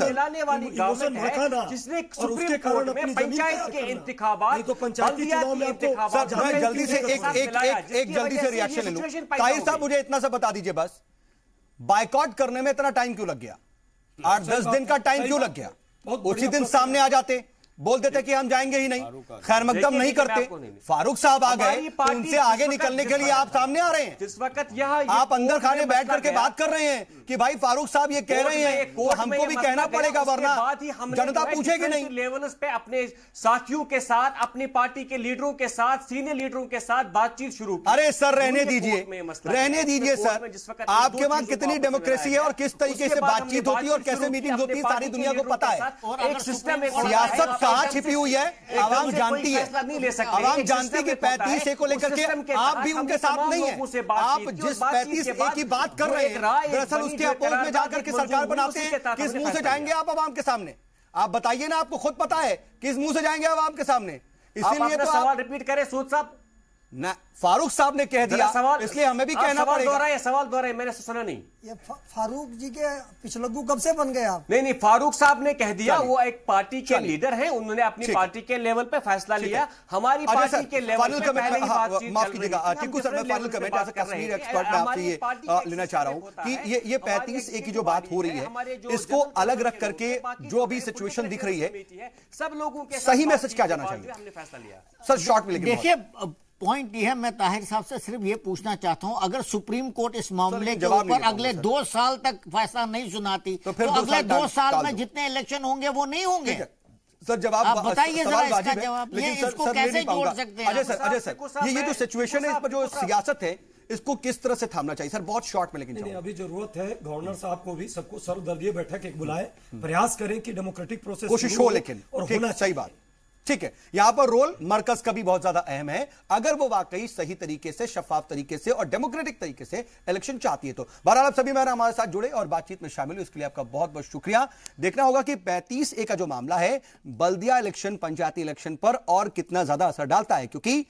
मिलाने वाली गवर्नमेंट है जिसने सुप्रीम कोर्ट में पंचायत के इंतखाबात, जल्दी से एक जल्दी से रिएक्शन ले लूं। ताहिर साहब मुझे इतना सा बता दीजिए, बस बायकॉट करने में इतना टाइम क्यों लग गया? 8-10 दिन का टाइम क्यों लग गया? उसी दिन सामने आ जाते, बोल देते कि हम जाएंगे ही नहीं, खैर मकदम नहीं करते। फारूक साहब आ गए तो उनसे आगे निकलने के लिए आप सामने आ रहे हैं। जिस वक्त आप अंदर खाने बैठ करके बात कर रहे हैं कि भाई फारूक साहब ये कह रहे हैं तो हमको भी कहना पड़ेगा, वरना जनता पूछेगी नहीं। लेवल्स पे अपने साथियों के साथ, अपनी पार्टी के लीडरों के साथ, सीनियर लीडरों के साथ बातचीत शुरू की। अरे सर रहने दीजिए, रहने दीजिए सर। आपके वहां कितनी डेमोक्रेसी है और किस तरीके से बातचीत होती है और कैसे मीटिंग होती है, सारी दुनिया को पता है। एक सिस्टम, सियासत कहां छिपी हुई है आवाम जानती है। आवाम जानती है कि 35A को लेकर के आप भी उनके साथ नहीं है। आप जिस 35A की बात कर रहे हैं, दरअसल उसके अपोज में जाकर के सरकार बनाते हैं। किस मुंह से जाएंगे आप आवाम के सामने? आप बताइए ना, आपको खुद पता है किस मुंह से जाएंगे आवाम के सामने। इसीलिए तो सवाल रिपीट करें सूद साहब ना, फारूक साहब ने कह दिया सवाल, इसलिए हमें भी कहना पड़ेगा। सवाल दोहराए, मैंने सुना नहीं। ये फारूक जी के पिछलग्गू कब से बन गए आप? नहीं, फारूक साहब ने कह दिया, वो एक पार्टी के लीडर हैं, उन्होंने अपनी पार्टी के लेवल पे फैसला लिया। हमारी पार्टी के लेवल पे पहले ही बातचीत, माफ कीजिएगा टिक्कू सर, मैं final comment as a Kashmir expert मैं आपसे ये लेना चाह रहा हूं कि ये 35A की जो बात हो रही है, इसको अलग रख करके जो अभी सिचुएशन दिख रही है, सब लोगों के सही मैसेज क्या जाना चाहिए? हमने फैसला लिया सर शॉर्ट में। देखिए पॉइंट ये है, मैं ताहिर साहब से सिर्फ ये पूछना चाहता हूं, अगर सुप्रीम कोर्ट इस मामले के जवाब नहीं ऊपर देता अगले हूं, 2 साल तक फैसला नहीं सुनाती तो तो अगले 2 साल में जितने इलेक्शन होंगे वो नहीं होंगे। सर जवाब आप बताइए जरा सवाल इसका वाजिब है, जवाब, लेकिन ये सर इसको सर ले कैसे नहीं पाऊंगा। जोड़ सकते हैं? अजय सर ये जो सिचुएशन है, इस पर जो सियासत है, इसको किस तरह से थामना चाहिए सर? बहुत शॉर्ट में लेकिन नहीं, अभी जरूरत है गवर्नर साहब को भी सबको सर्वदलीय बैठक एक बुलाए, प्रयास करें कि डेमोक्रेटिक प्रोसेस कोशिश हो, लेकिन और होना सही बात। ठीक है, यहां पर रोल मरकज का भी बहुत ज्यादा अहम है, अगर वो वाकई सही तरीके से, शफाफ तरीके से और डेमोक्रेटिक तरीके से इलेक्शन चाहती है तो। बहरहाल आप सभी मेहमान हमारे साथ जुड़े और बातचीत में शामिल हुए, इसके लिए आपका बहुत बहुत शुक्रिया। देखना होगा कि 35A का जो मामला है बल्दिया इलेक्शन, पंचायती इलेक्शन पर और कितना ज्यादा असर डालता है, क्योंकि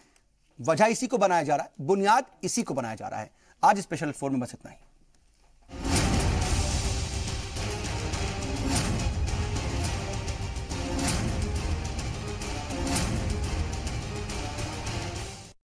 वजह इसी को बनाया जा रहा है, बुनियाद इसी को बनाया जा रहा है। आज स्पेशल 4 में बस इतना ही।